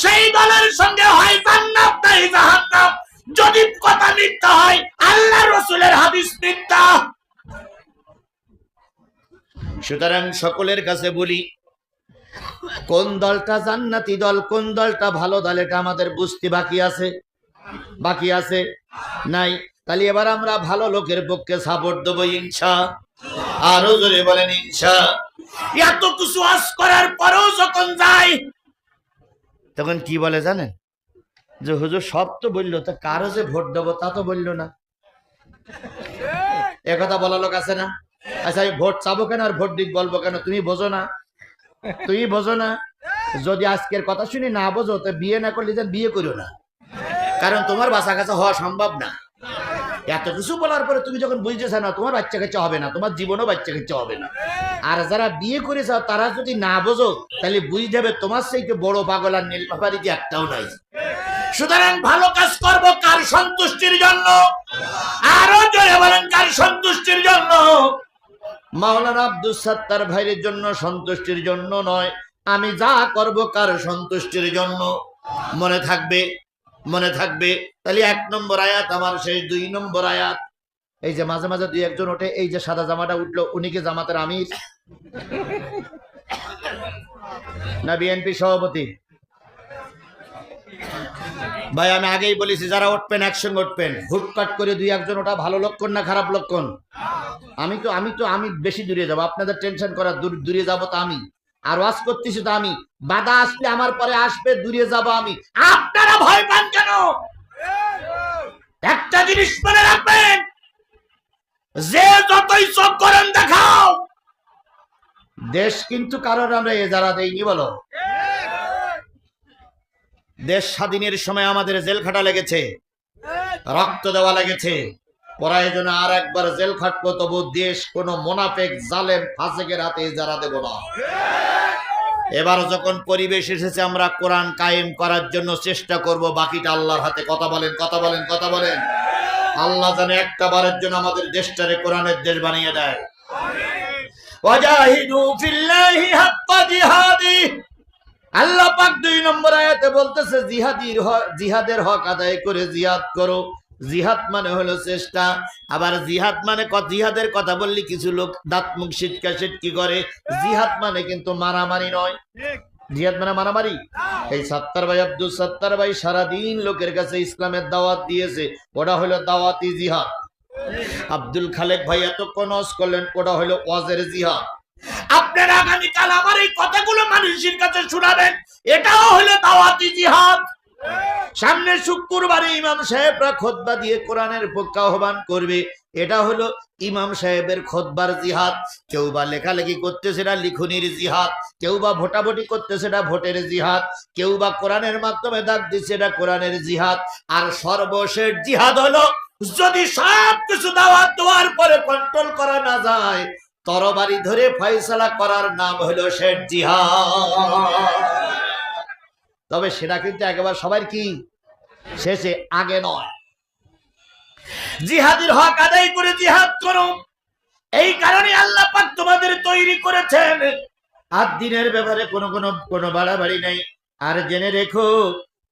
সেই দলের সঙ্গে হয় জান্নাত নাই জাহান্নাম। যদি কথা মিথ্যা হয়, আল্লাহ রসুলের হাদিস মিথ্যা। সুতরাং সকলের কাছে বলি, কোন দলটা জান্নাতি দল, কোন দলটা ভালো দল, এটা আমাদের বুঝতে বাকি আছে নাই। তাহলে এবার আমরা ভালো লোকের পক্ষে সাপোর্ট দেবো ইনশা, আরো জোরে বলেন ইনশা। এত কিছু আজ করার পরেও যখন যায়, তখন কি বলে জানেন, যে হুজুর সব তো বললো, তা কারো যে ভোট দেবো তা তো বললো না। একথা বলা লোক আছে না? আচ্ছা আমি ভোট চাবো কেন আর ভোট দিক বলবো কেন? তুমি বোঝো না? যদি আজকের কথা শুনি না বোঝো, তো বিয়ে না করলে যেন বিয়ে করিও না, কারণ তোমার বাচ্চা কাছে হওয়া সম্ভব না। এত কিছু বলার পরে তুমি যখন বুঝতেছ না, তোমার বাচ্চা কাচ্চা হবে না, তোমার জীবনও বাচ্চা কাচ্চা হবে না। আর যারা বিয়ে করেছ তারা যদি না বোঝো, তাহলে বুঝতে হবে তোমার থেকে বড় পাগল আর নীলমাবাড়িতে একটাও নাই। সুতরাং ভালো কাজ করব কার সন্তুষ্টির জন্য? আরো জোরে বলেন, কার সন্তুষ্টির জন্য? মাওলানা আব্দুস সাত্তার ভাইয়ের জন্য, সন্তুষ্টির জন্য নয়। আমি যা করব কার সন্তুষ্টির জন্য? মনে থাকবে। তাহলে ১ নম্বর আয়াত আমার শেষ, ২ নম্বর আয়াত। এই যে মাঝে মাঝে ২-১ ওঠে, এই যে সাদা জামাটা উঠলো, উনি কি জামাতের আমির না বিএনপি সভাপতি? ভাই আমি আগেই বলেছি, যারা উঠবেন একসঙ্গে উঠবেন। হুটকাট করে ২-১ ওটা ভালো লক্ষণ না খারাপ লক্ষণ? আমি বেশি দূরে যাবো, আপনাদের টেনশন করা দূরে যাবো তো আমি, আর ওয়াজ করতেছি তো আমি। বাধা আসলে আমার পরে আসবে, দূরে যাবো আমি। আপনারা ভয় পান কেন? একটা জিনিস মনে রাখবেন, যে যতই চোখ করেন দেখাও, দেশ কিন্তু কারোর আমরা এজারা দেইনি। বলো, দেশ স্বাধীনের সময় আমাদের জেল খাটা লেগেছে, রক্ত দেওয়া লেগেছে। প্রয়োজনে আর একবার জেল খাটবো, তবু দেশ কোন মোনাফেক জালেম ফাসেকের হাতে এজারা দেব না। এবার যখন পরিবেশ এসেছে, আমরা কোরআন কায়েম করার জন্য চেষ্টা করব, বাকিটা আল্লাহর হাতে। কথা বলেন। আল্লাহ জানে একটা বারের জন্য আমাদের দেশটারে কোরআনের দেশ বানিয়ে দেয়। ওয়াজাহিদু ফিল্লাহি হাক্কা জিহাদি, আল্লাহ পাক ২ নম্বর আয়াতে বলতেছে জিহাদের হক আদায় করে জিহাদ করো। জিহাদ মানে হলো চেষ্টা। আবার জিহাদ মানে জিহাদের কথা বললি কিছু লোক দাঁত মুখ সিটকা সিটকি করে। জিহাদ মানে কিন্তু মারামারি নয়। জিহাদ মানে মারামারি। এই সত্তার ভাই, আব্দুল সত্তার ভাই সারাদিন লোকের কাছে ইসলামের দাওয়াত দিয়েছে, ওটা হলো দাওয়াতি জিহাদ। আব্দুল খালেক ভাই এতক্ষণ ওয়াজ করলেন, ওটা হলো ওয়াজের জিহাদ। আপনারা আগামীকাল আমার এই কথাগুলো মানুষের কাছে শোনাবেন, এটাও হলো দাওয়াতি জিহাদ। সামনে শুক্রবারে ইমাম সাহেবরা খুতবা দিয়ে কোরআনের পক্ষে আহ্বান করবে, এটা হলো ইমাম সাহেবের খুতবার জিহাদ। কেউ বা লেখালেখি করতে, সেটা লিখনির জিহাদ। কেউ বা ভোটাভুটি করতে, সেটা ভোটের জিহাদ। কেউ বা কোরআনের মাধ্যমে ডাক দিচ্ছে, এটা কোরআনের জিহাদ। আর সর্বশেষ জিহাদ হলো, যদি সব কিছু দাওয়াত দেওয়ার পরে কন্ট্রোল করা না যায়, তরবারি ধরে ফয়সালা করার নাম হলো শেষ জিহাদ। তবে সেটা কিন্তু একেবারে সবার কি শেষে, আগে নয়। জিহাদের হক আদায় করে জিহাদ করো। এই কারণে আল্লাহ পাক তোমাদের তৈরি করেছেন। আর দিনের ব্যাপারে কোনো বাড়াবাড়ি নাই। আর জেনে রেখো,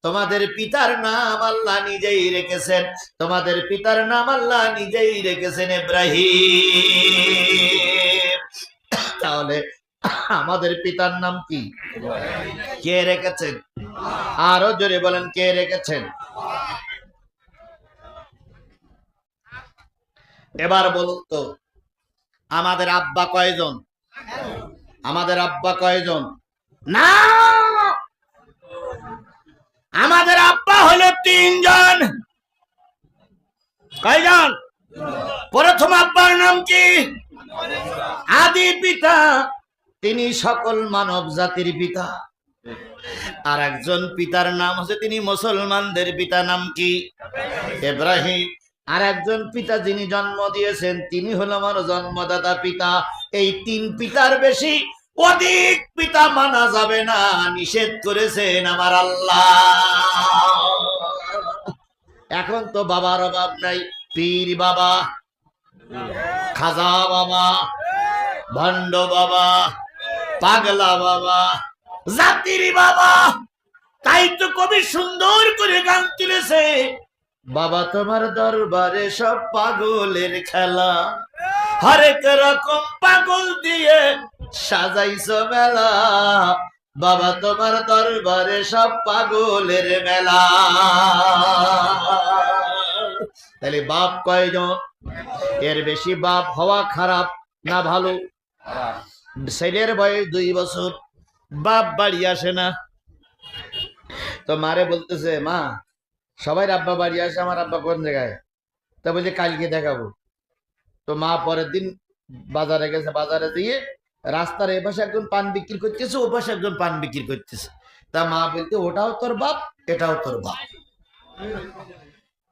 তোমাদের পিতার নাম আল্লাহ নিজেই রেখেছেন। তোমাদের পিতার নাম আল্লাহ নিজেই রেখেছেন ইব্রাহিম। তাহলে আমাদের পিতার নাম কি? কে রেখেছেন? আরো জোরে বলেন, কে রেখেছেন? এবার বলুন তো, আমাদের আব্বা কয়জন? আমাদের আব্বা কয়জন? না, আমাদের আব্বা হলো 3 জন। কয়জন? প্রথম আব্বার নাম কি? আদি পিতা, তিনি সকল মানব জাতির পিতা। আর একজন পিতার নাম হচ্ছে, তিনি মুসলমানদের পিতা, নাম কি? ইব্রাহিম। আর একজন পিতা যিনি জন্ম দিয়েছেন, তিনি হলো আমার জন্মদাতা পিতা। এই 3 পিতার বেশি অধিক পিতা মানা যাবে না, নিষেধ করেছেন আমার আল্লাহ। এখন তো বাবার অভাব নাই। পীর বাবা, খাজা বাবা, ভণ্ড বাবা, পাগলা বাবা, জাতির বাবা। তাই তো কবি সুন্দর করে গান তুলেছে, বাবা তোমার দরবারে সব পাগলের খেলা, হরেক রকম পাগল দিয়ে সাজাইছো মেলা। বাবা তোমার দরবারে সব পাগলের মেলা। তাহলে বাপ কয়জন? এর বেশি বাপ হওয়া খারাপ না ভালো? ছেলের বয়স 2 বছর, বাপ বাড়ি আসে না, তো মারে বলতেছে, মা সবাই আব্বা বাড়ি আসে, আমার আব্বা কোন জায়গায়? তা বলছে কালকে দেখাবো। তো মা পরের দিন বাজারে গেছে, বাজারে দিয়ে রাস্তার এ পাশে একজন পান বিক্রি করতেছে, ও পাশে একজন পান বিক্রি করতেছে। তা মা বলতে, ওটাও তোর বাপ, এটাও তোর বাপ।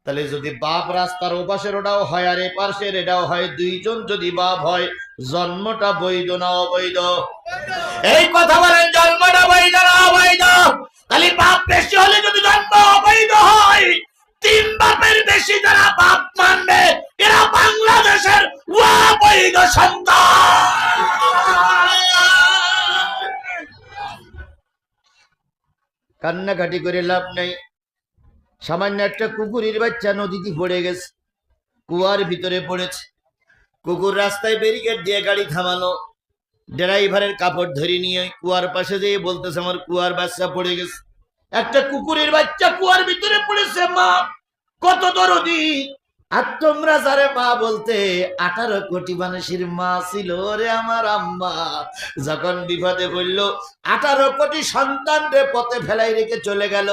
তাহলে যদি বাপ রাস্তার ও পাশের ওটাও হয়, আর এ পাশের এটাও হয়, 2 জন যদি বাপ হয়, জন্মটা বৈধ না অবৈধ? এই কথা বলেন, জন্মটা বৈধ না অবৈধ? তাহলে বাপ বেশি হলে যদি জন্ম অবৈধ হয়, 3 বাপের বেশি যারা বাপ মানবে, এরা বাংলাদেশের অবৈধ সন্তান। কান্নাকাটি করে লাভ নেই। সামান্য একটা কুকুরের বাচ্চা নদীতে পড়ে গেছে, কুয়ার ভিতরে পড়েছে। কুকুর রাস্তায় ব্যারিকেড দিয়ে গাড়ি থামানো, ড্রাইভারের কাপড় ধরে নিয়ে কুয়ার পাশে যেয়ে বলতেছে, আমার কুয়ার বাচ্চা পড়ে গেছে। একটা কুকুরের বাচ্চা কুয়ার ভিতরে পড়েছে, মা কত দরদি। আর তোমরা যারে মা বলতে, 18 কোটি মানুষের মা ছিল রে আমার আম্মা। যখন বিপদে পড়লো, 18 কোটি সন্তান রে পথে ফেলাই রেখে চলে গেল,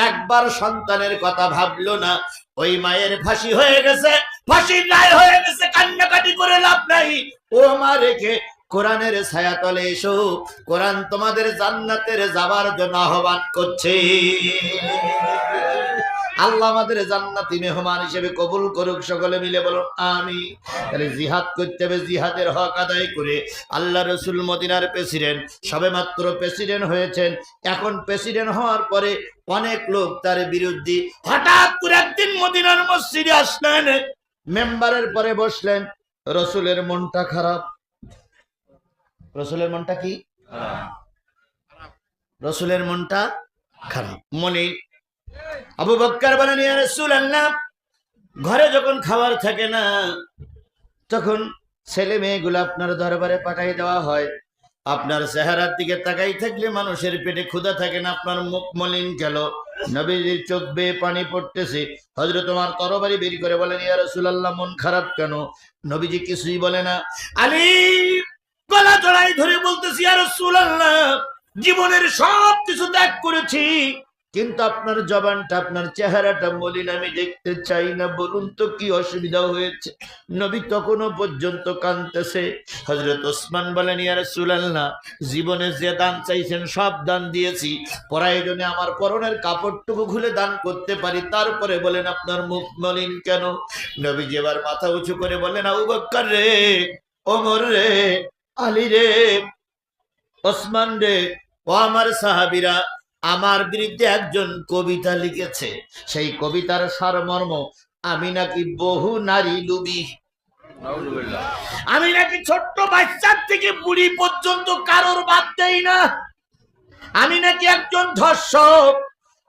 একবার সন্তানের কথা ভাবলো না। ওই মায়ের ফাঁসি হয়ে গেছে, ফাঁসির রায় হয়ে গেছে, কান্নাকাটি করে লাভ নাই। ও মা রেখে কোরআনের ছায়াতলে এসো, কোরআন তোমাদের জান্নাতের যাবার জন্য আহ্বান করছে। আল্লাহ আমাদের জান্নাতি মেহমান হিসেবে কবুল করুক, সকলে মিলে বলুন আমিন। তাহলে জিহাদ করতে হবে, জিহাদের হক আদায় করে। আল্লাহ রসুল মদিনার প্রেসিডেন্ট, সবে মাত্র প্রেসিডেন্ট হয়েছেন। এখন প্রেসিডেন্ট হওয়ার পরে অনেক লোক তার বিরুদ্ধে। হঠাৎ করে একদিন মদিনার মসজিদে আসলেন, মেম্বারের পরে বসলেন। রসুলের মনটা খারাপ। রসুলের মনটা কি? রসুলের মনটা খারাপ। মনে আবু বকর বলেন, ইয়া রাসূলুল্লাহ, ঘরে যখন খাবার থাকে না, তখন ছেলে মেয়েগুলো আপনার দরবারে পাঠাই দেওয়া হয়। আপনার চেহারার দিকে তাকাই থাকলে মানুষের পেটে ক্ষুধা থাকে না, আপনার মুখ মলিন গেল, নবীজির চোখ বেয়ে পানি পড়তেছে। হযরত ওমর তরবারি বের করে বলেন, ইয়া রাসূলুল্লাহ, মন খারাপ কেন? নবীজি কিছুই বলে না। আলী গলা জড়াই ধরে বলতেছি, ইয়া রাসূলুল্লাহ, জীবনের সব কিছু ত্যাগ করেছি, কিন্তু আপনার জবানটা, আপনার চেহারাটা মলিন, আমি দেখতে চাই না, বলুন তো কি অসুবিধা হয়েছে? নবী তখনও পর্যন্ত কাঁদতেছে। হযরত ওসমান বলেন, ইয়া রাসূলুল্লাহ, জীবনে যে দান চাইছেন সব দান দিয়েছি, প্রয়োজনে আমার পরনের কাপড়টুকু খুলে দান করতে পারি, তারপরে বলেন আপনার মুখ মলিন কেন? নবীজি এবার মাথা উঁচু করে বলেন, আবু বকর রে, ওমর রে, আলী রে, ওসমান রে, ও আমার সাহাবীরা, আমার বিরুদ্ধে একজন কবিতা লিখেছে। সেই কবিতার সারমর্ম, আমি নাকি বহু নারী লুবি, আমি নাকি ছোট্ট বাচ্চার থেকে বুড়ি পর্যন্ত কারোর বাদ দেই না, আমি নাকি একজন ধর্ষক,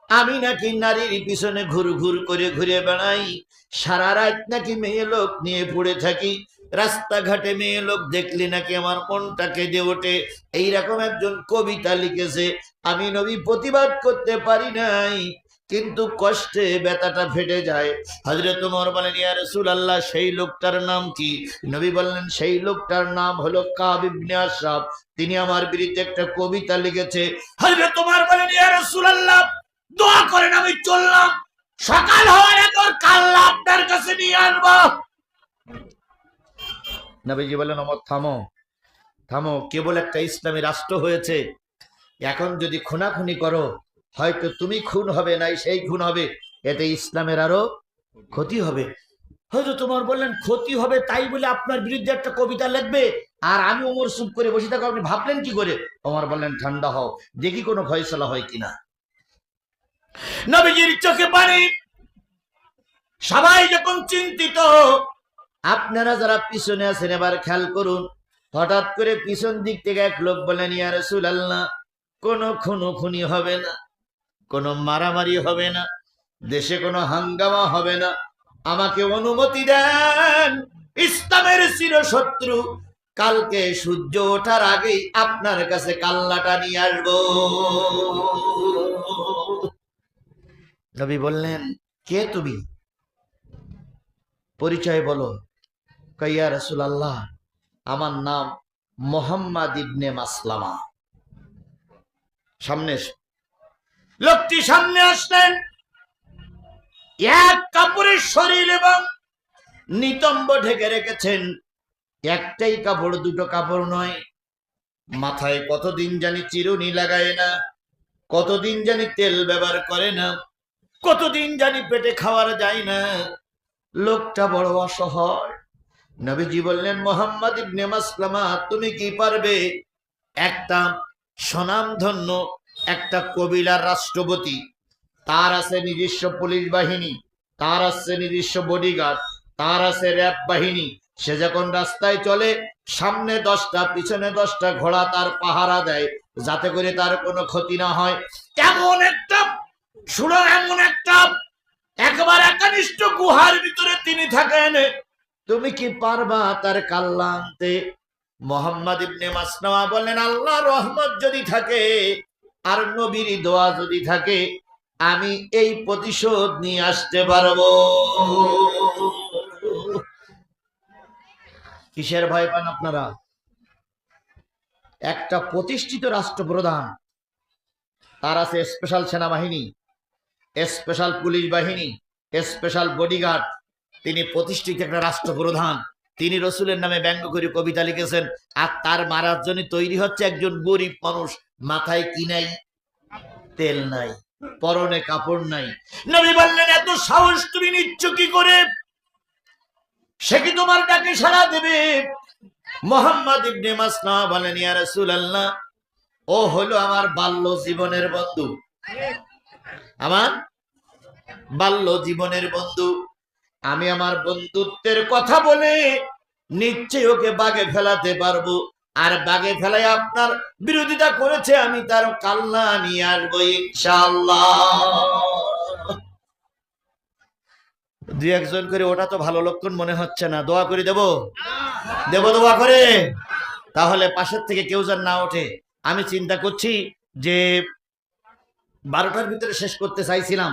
আমি নাকি নারীর পিছনে ঘুর ঘুর করে ঘুরে বেড়াই, সারা রাত নাকি মেয়ে লোক নিয়ে পড়ে থাকি, রাস্তাঘাটে মেয়ে লোক দেখলে নাকি আমার মনটা কেঁদে ওঠে। এইরকম একজন কবিতা লিখেছে। আমি নবী প্রতিবাদ করতে পারি নাই, কিন্তু কষ্টে ব্যথাটা ফেটে যায়। হযরত ওমর বলেন, ইয়া রাসূলুল্লাহ, সেই লোকটার নাম কি? নবী বললেন, সেই লোকটার নাম হলো কাব ইবনে আশরাফ, তিনি আমার বিরুদ্ধে একটা কবিতা লিখেছে। হযরত ওমর বলেন, ইয়া রাসূলুল্লাহ, দোয়া করেন, আমি চললাম, সকাল হওয়ার আগে ওর কাল্লা আপনার কাছে নিয়ে আসবো। নবীজি বলেন, ওমর থামো, থামো, কেবল একটা ইসলামী রাষ্ট্র হয়েছে, এখন যদি খুনাখুনি করো, হয়তো তুমি খুন হবে, নাই সেই খুন হবে, এতে ইসলামের আরো ক্ষতি হবে। হয়তো তোমার বললেন ক্ষতি হবে, তাই বলে আপনার বিরুদ্ধে একটা কবিতা লিখবে, আর আমি ওমর চুপ করে বসে থাকো, আপনি ভাবলেন কি করে? ওমর বললেন, ঠান্ডা হও, দেখি কোনো ফয়সালা হয় কিনা। নবীজির চোখে পানি। সবাই যখন চিন্তিত, আপনারা যারা পিছনে আছেন এবার খেয়াল করুন। হঠাৎ করে পিছন দিক থেকে এক লোক বলেন, ইয়া রাসূলুল্লাহ, কোনো খুনোখুনি হবে না, কোনো মারামারি হবে না, দেশে কোনো হাঙ্গামা হবে না, আমাকে অনুমতি দেন, ইসলামের চিরশত্রু কালকে সূর্য ওঠার আগেই আপনার কাছে কাল্লাটা নিয়ে আসবো। নবী বললেন, কে তুমি? পরিচয় বলো। ইয়া রাসূলুল্লাহ, আমার নাম মুহাম্মদ ইবনে মাসলামা। সামনে লোকটি সামনে আসলেন, এক কাপড়ের শরীর এবং নিতম্ব ঢেকে রেখেছেন। একটাই কাপড়, দুটো কাপড় নয়। মাথায় কতদিন জানি চিরুনি লাগায় না, কতদিন জানি তেল ব্যবহার করে না, কতদিন জানি পেটে খাওয়ার যায় না। লোকটা বড় অসহায়। নবীজি বললেন, মুহাম্মদ ইবনে মাসলামা, তুমি কি পারবে একটা স্বনামধন্য একটা কবিলার রাষ্ট্রপতি, তার আছে নিজস্ব পুলিশ বাহিনী, তার আছে নিজস্ব বডিগার্ড, তার আছে র্যাব বাহিনী, সে যখন রাস্তায় চলে সামনে 10টা পিছনে 10টা ঘোড়া তার পাহারা দেয়, যাতে করে তার কোনো ক্ষতি না হয়। এমন একটা শুনো, এমন একটা একবার একনিষ্ঠ গুহার ভিতরে তিনি থাকেন, তুমি কি পারবা তার কাল্লা আনতে? মুহাম্মদ ইবনে মাসলামা বললেন, আল্লাহর রহমত যদি থাকে আর নবীর দোয়া যদি থাকে, আমি এই প্রতিশোধ নিয়ে আসতে পারবো। কিসের ভয় পান আপনারা? একটা প্রতিষ্ঠিত রাষ্ট্রপ্রধান, তার আছে স্পেশাল সেনাবাহিনী, স্পেশাল পুলিশ বাহিনী, স্পেশাল বডিগার্ড, তিনি প্রতিষ্ঠিত একটা রাষ্ট্রপ্রধান, তিনি রসুলের নামে ব্যঙ্গ করে কবিতা লিখেছেন, আর তার মারার জন্য তৈরি হচ্ছে একজন গরিব মানুষ, মাথায় কি নাই? তেল নাই, পরনে কাপড় নাই। নবী বললেন, এত সাহস তুমি নিচ্ছ কি করে? সে কি তোমার ডাকে সাড়া দেবে? মুহাম্মদ ইবনে মাসলামা বলেন, ইয়া রাসূলুল্লাহ, ও হলো আমার বাল্য জীবনের বন্ধু, আমার বাল্য জীবনের বন্ধু। আমি আমার বন্ধুত্বের কথা বলে নিশ্চয়ই ওকে বাগে ফেলাতে পারবো, আর বাগে ফেলায় আপনার বিরোধিতা করেছে, আমি তার কাল্লা নিয়ে আসবো ইনশাআল্লাহ। দুই একজন করে, ওটা তো ভালো লক্ষণ মনে হচ্ছে না। দোয়া করে দেব, দেব দোয়া করে। তাহলে পাশের থেকে কেউ যেন না ওঠে। আমি চিন্তা করছি যে 12টার ভিতরে শেষ করতে চাইছিলাম,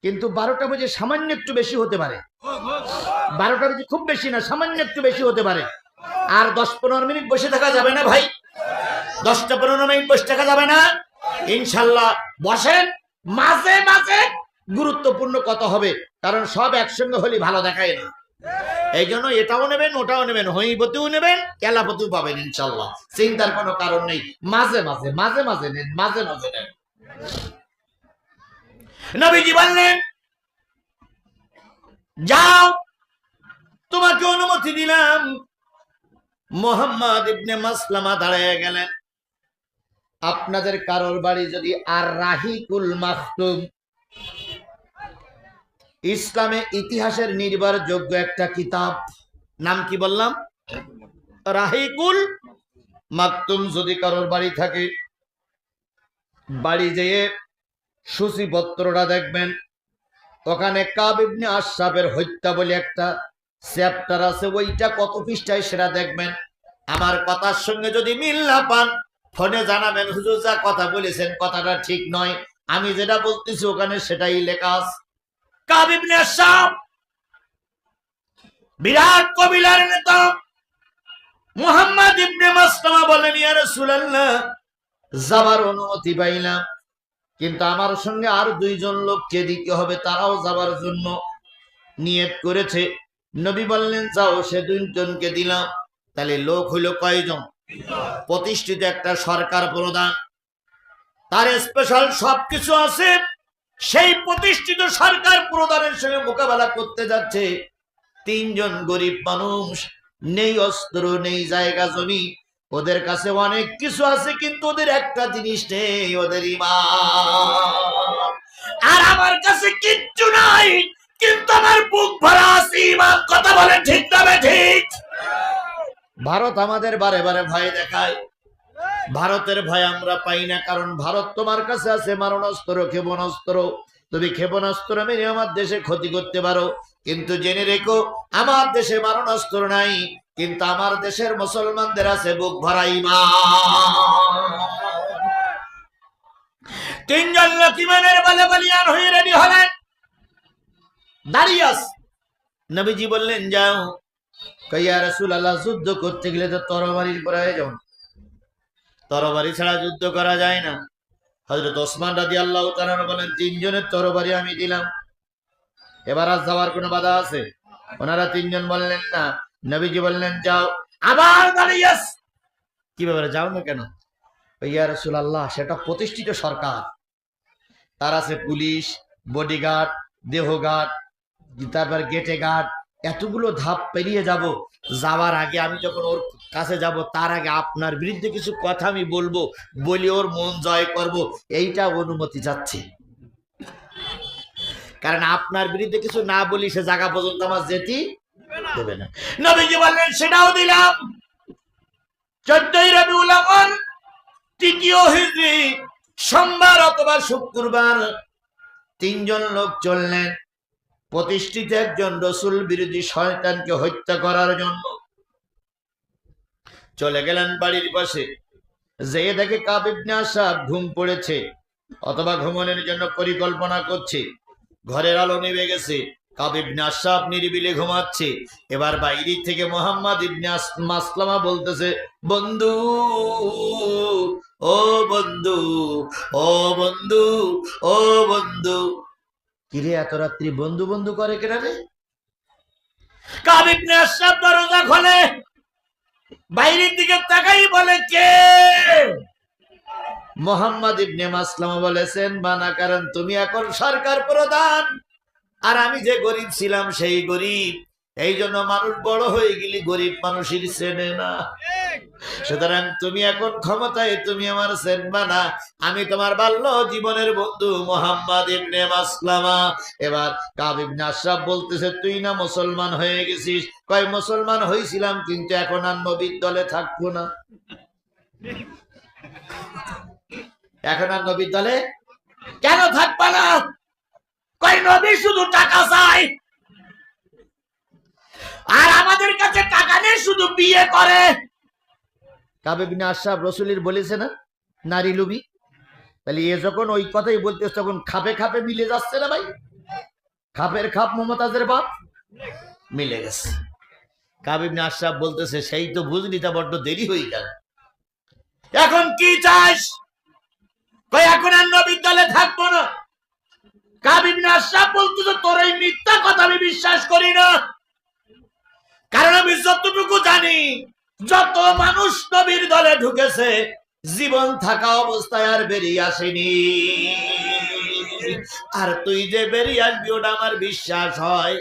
কিন্তু 12টা বাজে সামান্য একটু বেশি হতে পারে। 12টা বাজে খুব বেশি না, সামান্য একটু বেশি হতে পারে। আর 10-15 মিনিট বসে থাকা যাবে না ভাই, 10-15 মিনিট বসে থাকা যাবে না। ইনশাল্লাহ বসেন, মাঝে মাঝে গুরুত্বপূর্ণ কথা হবে, কারণ সব একসঙ্গে হলে ভালো দেখায় না। এই জন্য এটাও নেবেন, ওটাও নেবেন, হইবতেও নেবেন, কেলাপতেও পাবেন ইনশাল্লাহ। চিন্তার কোনো কারণ নেই। মাঝে মাঝে মাঝে মাঝে নেন, মাঝে মাঝে নেন। নবীজি বললেন, যাও, তোমাকে অনুমতি দিলাম। মুহাম্মদ ইবনে মাসলামা দাঁড়িয়ে গেলেন। আপনাদের কারোর বাড়ি যদি আর রাহিকুল মাকতুম, ইসলামে ইতিহাসের নির্ভরযোগ্য একটা কিতাব, নাম কি বললাম? রাহিকুল মাকতুম যদি কারোর বাড়ি থাকে, বাড়ি যেয়ে সূচিপত্রটা দেখবেন। ওখানে কাব ইবনে আশরাফের হত্যা বলে একটা চ্যাপ্টার আছে, ওইটা কত পৃষ্ঠায় সেটা দেখবেন। আমার কথার সঙ্গে যদি মিল না পান, ফোনে জানাবেন, হুজুর যা কথা বলেছেন কথাটা ঠিক নয়, আমি যেটা বলতেছি ওখানে সেটাই লেখা আছে। কাব ইবনে আশরাফ বিরাট কবিলার নেতা। মুহাম্মদ ইবনে মাসলামা বলেন, ইয়া রাসূলুল্লাহ, যাবার অনুমতি পাইলাম, কিন্তু আমার সঙ্গে আর 2 জন লোককে দিতে হবে, তারাও যাবার জন্য নিয়ত করেছে। নবী বললেন, যাও, সে 2 জনকে দিলাম। তাহলে লোক হইল কয়জন? প্রতিষ্ঠিত একটা সরকার প্রধান, তার স্পেশাল সবকিছু আছে। সেই প্রতিষ্ঠিত সরকার প্রধানের সঙ্গে মোকাবেলা করতে যাচ্ছে 3 জন গরিব মানুষ, নেই অস্ত্র, নেই জায়গা জমি, ওদের কাছে অনেক কিছু আছে, কিন্তু ওদের একটা জিনিস নেই, ওদের ঈমান। আর আমার কাছে কিচ্ছু নাই, কিন্তু আমার বুক ভরা আছে ঈমান। কথা বলে ঠিক না ঠিক? ভারত আমাদের বারে বারে ভয় দেখায়, ভারতের ভয় আমরা পাই না, কারণ ভারত তোমার কাছে আছে মারণাস্ত্র, ক্ষেপণাস্ত্র। তুমি ক্ষেপণাস্ত্র মেরে আমার দেশে ক্ষতি করতে পারো, কিন্তু জেনে রেখো, আমার দেশে মারণাস্ত্র নাই, কিন্তু আমার দেশের মুসলমানদের আছে বুক ভরা ঈমান। 3 জন লোক ঈমানের বলে বলিয়ান হয়ে রেডি হলেন, দাঁড়িয়ে আছে। নবীজি বললেন, যাও। ইয়া রাসূলুল্লাহ, যুদ্ধ করতে গেলে তো তরবারির প্রয়োজন, তরবারি ছাড়া যুদ্ধ করা যায় না। হযরত ওসমান রাদিয়াল্লাহু তাআলা বলেন, 3 জনের তরবারি আমি দিলাম, এবার আর যাওয়ার কোনো বাধা আছে? ওনারা 3 জন বললেন না। নবীজি বললেন, যাও। আবার দাঁড়িয়ে আছে। কি ব্যাপারে, যাও না কেন? ইয়া রাসূলুল্লাহ, সেটা প্রতিষ্ঠিত সরকার, তার আছে পুলিশ, বডিগার্ড, দেহগার্ড, তারপর গেটে গার্ড, এতগুলো ধাপ পেরিয়ে যাব। যাওয়ার আগে আমি যখন ওর কাছে যাব, তার আগে আপনার বিরুদ্ধে কিছু কথা আমি বলবো, বলি ওর মন জয় করব, এইটা অনুমতি চাচ্ছে। কারণ আপনার বিরুদ্ধে কিছু না বলি সে জায়গা পর্যন্ত আমার যেতে দেবে না। নবীজি বললেন, সেটাও দিলাম। 14ই রবিউল আউয়াল, 3য় হিজরি, সোমবার অথবা শুক্রবার 3 জন লোক চললেন প্রতিষ্ঠিত একজন রাসূল বিরোধী শয়তানকে হত্যা করার জন্য। চলে গেলেন বাড়ির পাশে, যেয়ে দেখে কাব ইবনে আশরাফ ঘুম পড়েছে অথবা ঘুমানোর জন্য পরিকল্পনা করছে। ঘরের আলো নিভে গেছে, কাব ইবনে আশরাফ নিরিবিলি ঘুমাচ্ছে। এবার বাইরে থেকে মুহাম্মদ ইবনে মাসলামা বলতেছে, বন্ধু, ও বন্ধু, ও বন্ধু, ও বন্ধু। কিরে, এত রাত্রি বন্ধু বন্ধু করে কেন রে? কাব ইবনে আশরাফ দরজা খোলে, বাইরের দিকে তাকাই বলে, কে? মুহাম্মদ ইবনে মাসলামা বলেছেন, বানা, কারণ তুমি এখন সরকার প্রধান, আর আমি যে গরিব ছিলাম সেই গরিব, এই জন্য মানুষ বড় হয়ে গেলি গরিব মানুষের চেনে না। সুতরাং তুমি এখন ক্ষমতায়, তুমি আমার চেনবা না, আমি তোমার বাল্য জীবনের বন্ধু মুহাম্মদ ইবনে মাসলামা। এবার কাব ইবনে আশরাফ বলতেছে, তুই না মুসলমান হয়ে গেছিস? কয়, মুসলমান হয়েছিলাম, কিন্তু এখন আর নবীর দলে থাকবো না। এখন আর নবীর দলে কেন থাকবা না? কয়, নবী শুধু টাকা চায়, আর আমাদের কাছে টাকা নেই, শুধু বিয়ে করে। কাব ইবনে আশরাফ রাসূলের বলেছে না নারী লোভী, তাহলে এ যখন ওই কথাই বলতেছে তখন খাপে খাপে মিলে যাচ্ছে না ভাই? খাপের খাপ মমতাজের বাপ মিলে গেছে। কাব ইবনে আশরাফ বলতেছে সেই তো বুঝলি, তা বড্ড দেরি হয়ে গেল। এখন কি চাস? কই এখন আর নবীর দলে থাকবো না। কাব ইবনে আশরাফ বলতেছে তোর এই মিথ্যা কথা আমি বিশ্বাস করি না, কারণ আমি যতটুকু জানি যত মানুষ নবীর দলে ঢুকেছে জীবন থাকা অবস্থায় আর বেরিয়ে আসেনি। আর তুই যে বেরিয়ে আসবি ওটা আমার বিশ্বাস হয়।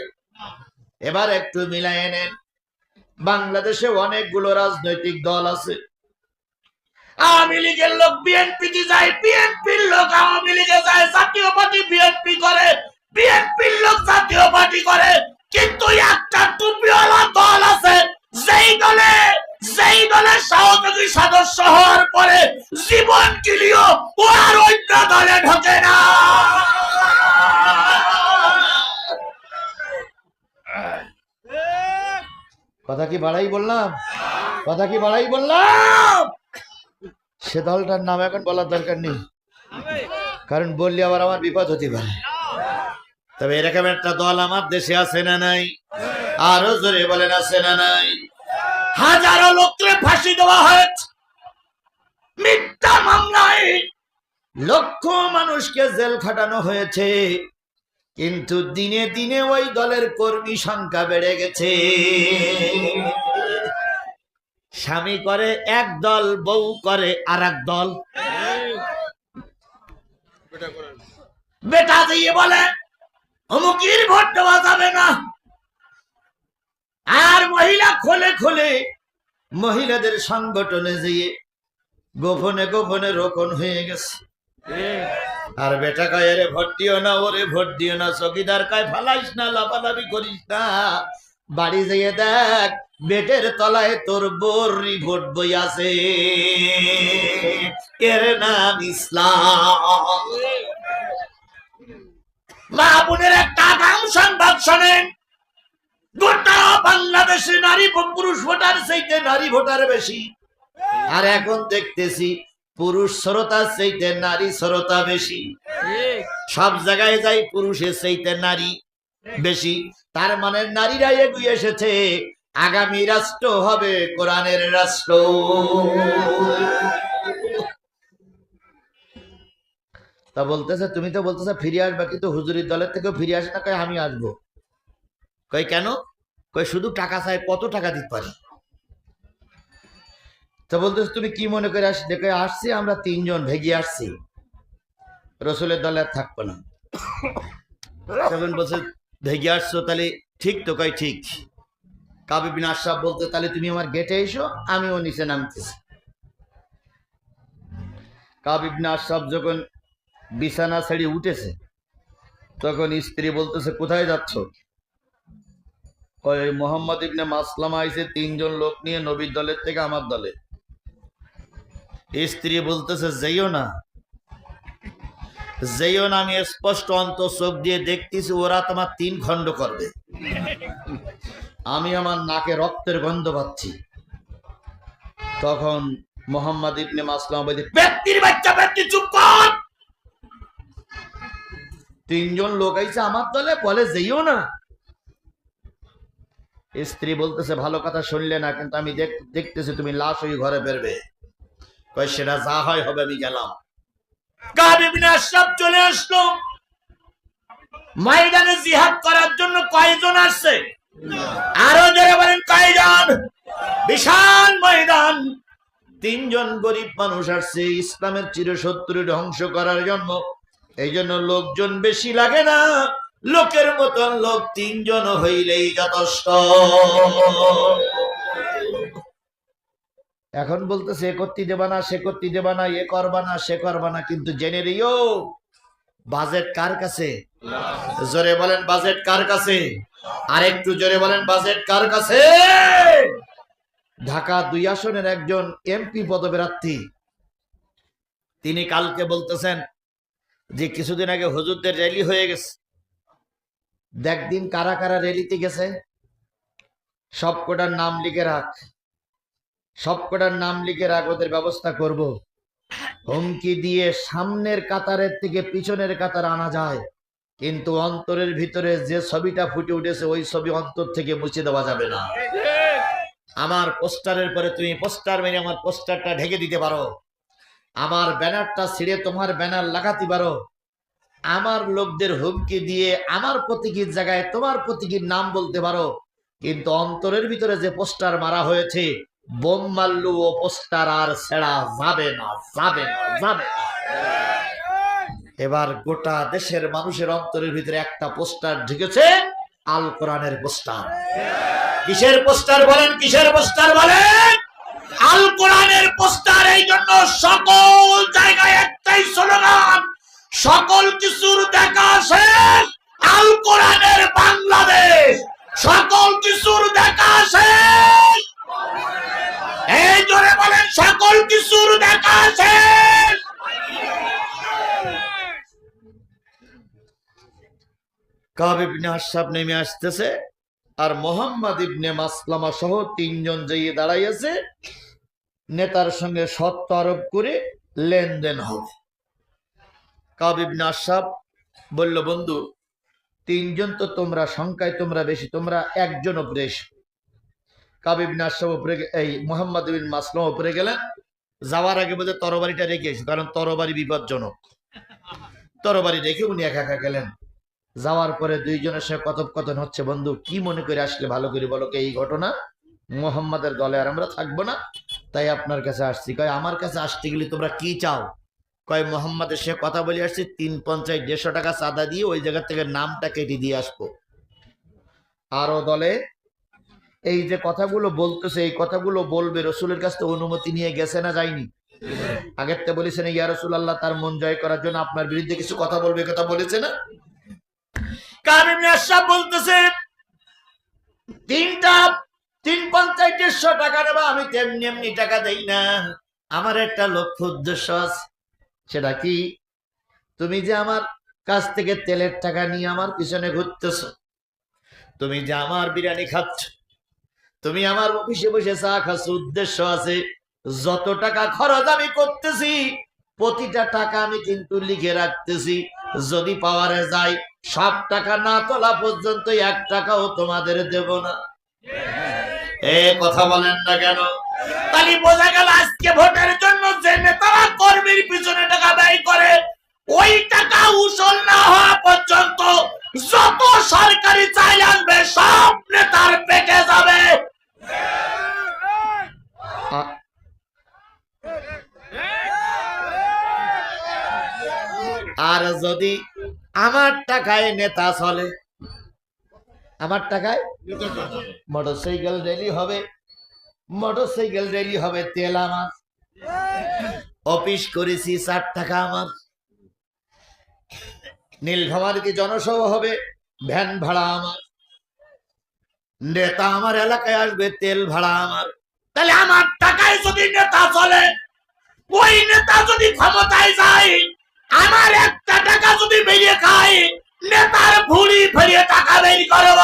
এবার একটু মিলাই নেন, বাংলাদেশে অনেকগুলো রাজনৈতিক দল আছে। আওয়ামী লীগের লোক বিএনপিতে যায়, বিএনপির লোক আওয়ামী লীগে যায়, জাতীয় পার্টি বিএনপি করে, বিএনপির লোক জাতীয় পার্টি করে। কিন্তু একটা টুপিওয়ালা দল আছে যেই দলের সহযোগী সদস্য হওয়ার পরে জীবন কিলিও ও আর অন্য দলে ঢোকে না। কথা কি বাড়াই বললাম? কথা কি বাড়াই বললাম? সে দলটার নাম এখন বলার দরকার নেই, কারণ বললে আবার আমার বিপদ হতে পারে। তবে এরকম একটা দল আমার দেশে আছে না নাই? আরো জোরে বলেন আছে না নাই? হাজারো লোককে ফাঁসি দেওয়া হয়েছে মিথ্যা মামলায়, লক্ষ মানুষকে জেল খাটানো হয়েছে, কিন্তু দিনে দিনে ওই দলের কর্মী সংখ্যা বেড়ে গেছে। স্বামী করে এক দল, বউ করে আর এক দল। বেটা দিয়ে বলে অমুকির ভোট দেওয়া যাবে না, আর মহিলা খোলে খোলে মহিলাদের সংগঠনে যেয়ে গোপনে গোপনে রোপণ হয়ে গেছে। আর বেটা কয় এরে ভোট দিও না, ওরে ভোট দিও না, চকিদার কয় ফালাইস না, লাফালাফি করিস না, বাড়ি যেয়ে দেখ বেটের তলায় তোর বড়ি ভোট বই আছে, এর নাম ইসলাম। মা বোনের একটা আগাম সংবাদ শোনেন, গোটা বাংলাদেশে নারী পুরুষ ভোটার চাইতে নারী ভোটার বেশি। আর এখন দেখতেছি পুরুষ শ্রোতার চাইতে নারী শ্রোতা বেশি। সব জায়গায় যাই পুরুষের চাইতে নারী বেশি। তার মানে নারীরা এগিয়ে এসেছে, আগামী রাষ্ট্র হবে কোরআনের রাষ্ট্র। তা বলতেছে তুমি তো বলতেছে ফিরে আসবা, কিন্তু হুজুরির দলের থেকেও ফিরে আসে না। কয় আমি আসবো। কই কেন? কই শুধু টাকা চাই, কত টাকা দিতে পারি। তো বলতেছে তুমি কি মনে করে আসি? দেখে আসছি আমরা তিনজন ভেগে আসছি, রসুলের দলে আর থাকবো না। তখন বলছে ভেগে আসছো তাহলে ঠিক তো? কয় ঠিক। কাব ইবনে আশরাফ বলতে তাহলে তুমি আমার গেটে এসো, আমিও নিচে নামতেছি। কাব ইবনে আশরাফ যখন বিছানা ছেড়ে উঠেছে তখন স্ত্রী বলতেছে কোথায় যাচ্ছ? ওই মোহাম্মদ ইবনে মাসলামা আইছে তিনজন লোক নিয়ে নবীর দলের থেকে আমার দলে। স্ত্রী বলতেছে যেও না, যেও না, আমি স্পষ্ট অন্তর চোখ দিয়ে দেখতেছি ওরা তোমার 3 খণ্ড করবে। আমি আমার নাকে রক্তের গন্ধ পাচ্ছি। তখন মোহাম্মদ ইবনে মাসলামা বলে ব্যক্তির বাচ্চা ব্যক্তি চুপ কর। 3 জন লোক আইছে আমার দলে, বলে যেও না। স্ত্রী বলতেছে ভালো কথা শুনলে না, কিন্তু আমি দেখতেছি তুমি লাশ হয়ে ঘরে ফেরবে। কয় সেটা যা হয় হবে, আমি গেলাম। কাব ইবনে আশরাফ চলে আসলো। ময়দানে জিহাদ করার জন্য কয়জন আসছে? আরো যারা বলেন কয়জন? বিশাল ময়দান। 3 জন গরিব মানুষ আসছে ইসলামের চিরশত্রু ধ্বংস করার জন্য। এই জন্য লোকজন বেশি লাগে না, লোকের মতন লোক 3 জন হইলেই যথেষ্ট। এখন বলতেছে এ করতে দেবা না, সে করতে দেবা না, এ করবা না, সে করবা না, কিন্তু জেনে রিও বাজেট কার কাছে? জোরে বলেন বাজেট কার কাছে? আর একটু জোরে বলেন বাজেট কার কাছে? ঢাকা 2 আসনের একজন এমপি পদপ্রার্থী, তিনি কালকে বলতেছেন যে কিছুদিন আগে হুজুরদের র্যালি হয়ে গেছে, দেখদিন কারা কারা র্যালিতে গেছে। সবকটার নাম লিখে রাখ, সবকটার নাম লিখে রাখ, ওদের ব্যবস্থা করব। হুমকি দিয়ে সামনের কাতারের থেকে পিছনের কাতার আনা যায়, কিন্তু অন্তরের ভিতরে যে ছবিটা ফুটে উঠেছে ওই ছবি অন্তর থেকে মুছে দেওয়া যাবে না। আমার পোস্টারের পরে তুমি পোস্টার মেরে আমার পোস্টারটা ঢেকে দিতে পারো, আমার ব্যানারটা ছিঁড়ে তোমার ব্যানার লাগাতে পারো, আমার লোকদের হুমকি দিয়ে আমার প্রতীকীর জায়গায় তোমার প্রতীকীর নাম বলতে পারো, কিন্তু অন্তরের ভিতরে যে পোস্টার মারা হয়েছে, বোম মারলু ও পোস্টার আর ছেড়া যাবে না, যাবে না, যাবে না। এবার গোটা দেশের মানুষের অন্তরের ভিতরে একটা পোস্টার ঢুকেছে, আল কোরআনের পোস্টার। কিসের পোস্টার বলেন, কিসের পোস্টার বলেন? আল কোরআনের পোস্টার। এই জন্য সকল জায়গায় একটাই স্লোগান, সকল কিছুর দেখা শেষ, আল কোরআনের বাংলাদেশ। সকল কিছুর দেখা শেষ, এই জোরে বলেন সকল কিছুর দেখা শেষ। কাব ইবনে আশরাফ নেমে আসতেছে, আর মোহাম্মদ ইবনে মাসলামা সহ তিনজন যেয়ে দাঁড়াইয়াছে, নেতার সঙ্গে শর্ত আরোপ করে লেনদেন হবে। কাব ইবনে আশরাফ বলল, বন্ধু তিনজন তো তোমরা সংখ্যায় তোমরা বেশি, তোমরা একজন উপরে এসো। কাব ইবনে আশরাফ উপরে, এই মোহাম্মদ ইবনে মাসলামা উপরে গেলেন। যাওয়ার আগে বলতে তরবারিটা রেখে এসে, কারণ তরবারি বিপজ্জনক। তরবারি রেখে উনি একা একা গেলেন। যাওয়ার পরে দুইজনের সঙ্গে কথোপকথন হচ্ছে, বন্ধু কি মনে করে আসলে ভালো করে বলো, এই ঘটনা মোহাম্মদের দলে আর আমরা থাকবো না, তাই আপনার কাছে আসছি। কয় আমার কাছে আসতে গেলে তোমরা কি চাও? কয় মোহাম্মদের সে কথা বলে আসছি, 350 150 টাকা চাঁদা দিয়ে ওই জায়গা থেকে নামটা কেটে দিয়ে আসবো। আরো দলে এই যে কথাগুলো বলতেছে, এই কথাগুলো বলবে, রসুলের কাছ থেকে অনুমতি নিয়ে গেছে না যায়নি? আগের তো বলেছেন ইয়া রাসূলুল্লাহ, তার মন জয় করার জন্য আপনার বিরুদ্ধে কিছু কথা বলবে, কথা বলেছে না? কাব ইবনে আশরাফ বলতেছে, 350 150 টাকা নেবা, আমি তেমনি এমনি টাকা দেই না, আমার একটা লক্ষ্য উদ্দেশ্য আছে। সেটা কি? তুমি যে আমার কাছ থেকে তেলের টাকা নিয়ে আমার পিছনে ঘুরতেছ, তুমি যে আমার বিরিয়ানি খাচ্ছ, তুমি আমার অফিসে বসে চা খাচ্ছ, উদ্দেশ্য আছে। যত টাকা খরচ আমি করতেছি প্রতিটা টাকা আমি কিন্তু লিখে রাখতেছি, যদি পাওয়ারে যাই সব টাকা না তোলা পর্যন্ত 1 টাকাও তোমাদের দেব না। এ কথা বলেন না কেন? তাহলে বোঝা গেল আজকে ভোটের জন্য যে নেতারা কর্মীর পিছনে টাকা ব্যয় করে, ওই টাকা উসুল না হওয়া পর্যন্ত যত সরকারি চাল আসবে সব নেতার পেটে যাবে। আর যদি আমার টাকায় নেতা চলে, আমার টাকায় মোটরসাইকেল রেলি হবে, মোটরসাইকেল রেলি হবে, তেল আমার, অফিস করেছি 4 টাকা আমার, নীলফামারীতে জনসভা হবে, ভ্যান ভাড়া আমার, নেতা আমার এলাকায় আসবে, তেল ভাড়া আমার। তাহলে আমার টাকায় যদি নেতা চলে, ওই নেতা যদি ক্ষমতায় যায়, আমার 1টা টাকা যদি বেরিয়ে খায়, নেতার ভুড়ি ফেরিয়ে টাকা বের করব।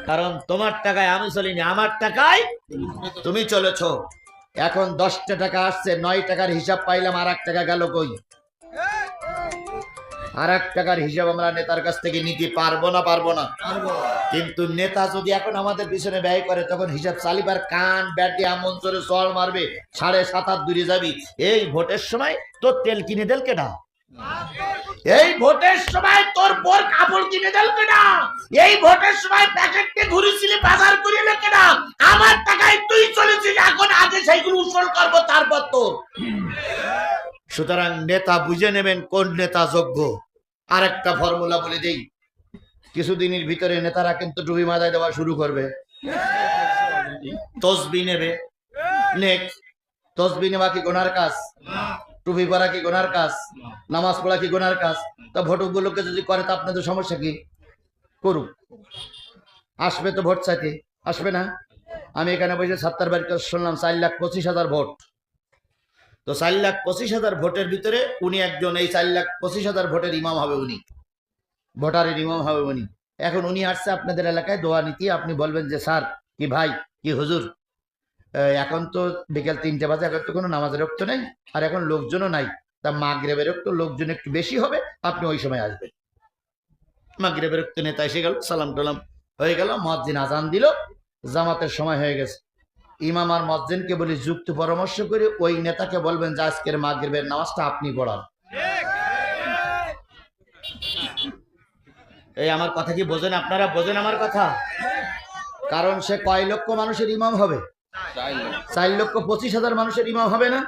কারণ তোমার টাকায় আমি চলিনি, আমার টাকায় তুমি চলেছ। এখন 10টা টাকা আসছে, 9 টাকার হিসাব পাইলাম, আর 1 টাকা গেল কই? আর 1 টাকার হিসাব আমরা নেতার কাছ থেকে নিতে পারবো না, পারবো না? কিন্তু নেতা যদি এখন আমাদের পিছনে ব্যয় করে, তখন হিসাব চালিবার কান ব্যাটি এমন করে চল মারবে, 7.5 হাত দূরে যাবি। এই ভোটের সময় তোর তেল কিনে দেল কেডা? এই ভোটের সময় তোর বোর কাপড় কিনে দেল কেডা? এই ভোটের সময় প্যাকেটে ঘুরেছিলি, বাজার করিলে কেডা? আমার টাকায় তুই চলেছিস, এখন আগে সেইগুলো উসুল করবো, তারপর তোর। সুতরাং নেতা বুঝে নেবেন কোন নেতা যোগ্য। আরেকটা ফর্মুলা বলে দেই, কিছুদিনের ভিতরে নেতারা কিন্তু টুপি মাথায় দেওয়া শুরু করবে, তসবি নেবে। তসবি নেওয়া কি গুনার কাজ? টুপি পরা কি গুনার কাজ? নামাজ পড়া কি গুনার কাজ? তা ভোটগুলোকে যদি করে তা আপনাদের সমস্যা কি? করুক, আসবে তো ভোট চাইতে, আসবে না? আমি এখানে বসে ৭০ বাড়ি শুনলাম 4,25,000 ভোট। তো 4,25,000 ভোটের ভিতরে উনি একজন, এই 4,25,000 ভোটের ইমাম হবে উনি। ভোটারের ইমাম হবে উনি। এখন উনি আসছে আপনাদের এলাকায় দোয়া নীতি, আপনি বলবেন যে স্যার কি ভাই কি হুজুর, এখন তো বিকেল 3টে বাজে, এখন তো কোনো নামাজের রক্ত নেই, আর এখন লোকজনও নাই, তা মাগরিবের রক্ত লোকজন একটু বেশি হবে, আপনি ওই সময় আসবেন। মাগরিবের রক্ত নেতা এসে গেল, সালাম টালাম হয়ে গেল, মুয়াজ্জিন আজান দিল, জামাতের সময় হয়ে গেছে। ইমাম আর মুয়াজ্জিনকে বলি যুক্ত পরামর্শ করে ওই নেতাকে বলবেন যে আজকের মাগরিবের নামাজটা আপনি পড়ান। এই আমার কথা কি বোঝেন আপনারা? বোঝেন আমার কথা? কারণ সে কয় লক্ষ মানুষের ইমাম হবে? 4,25,000 মানুষের ইমাম হবে না?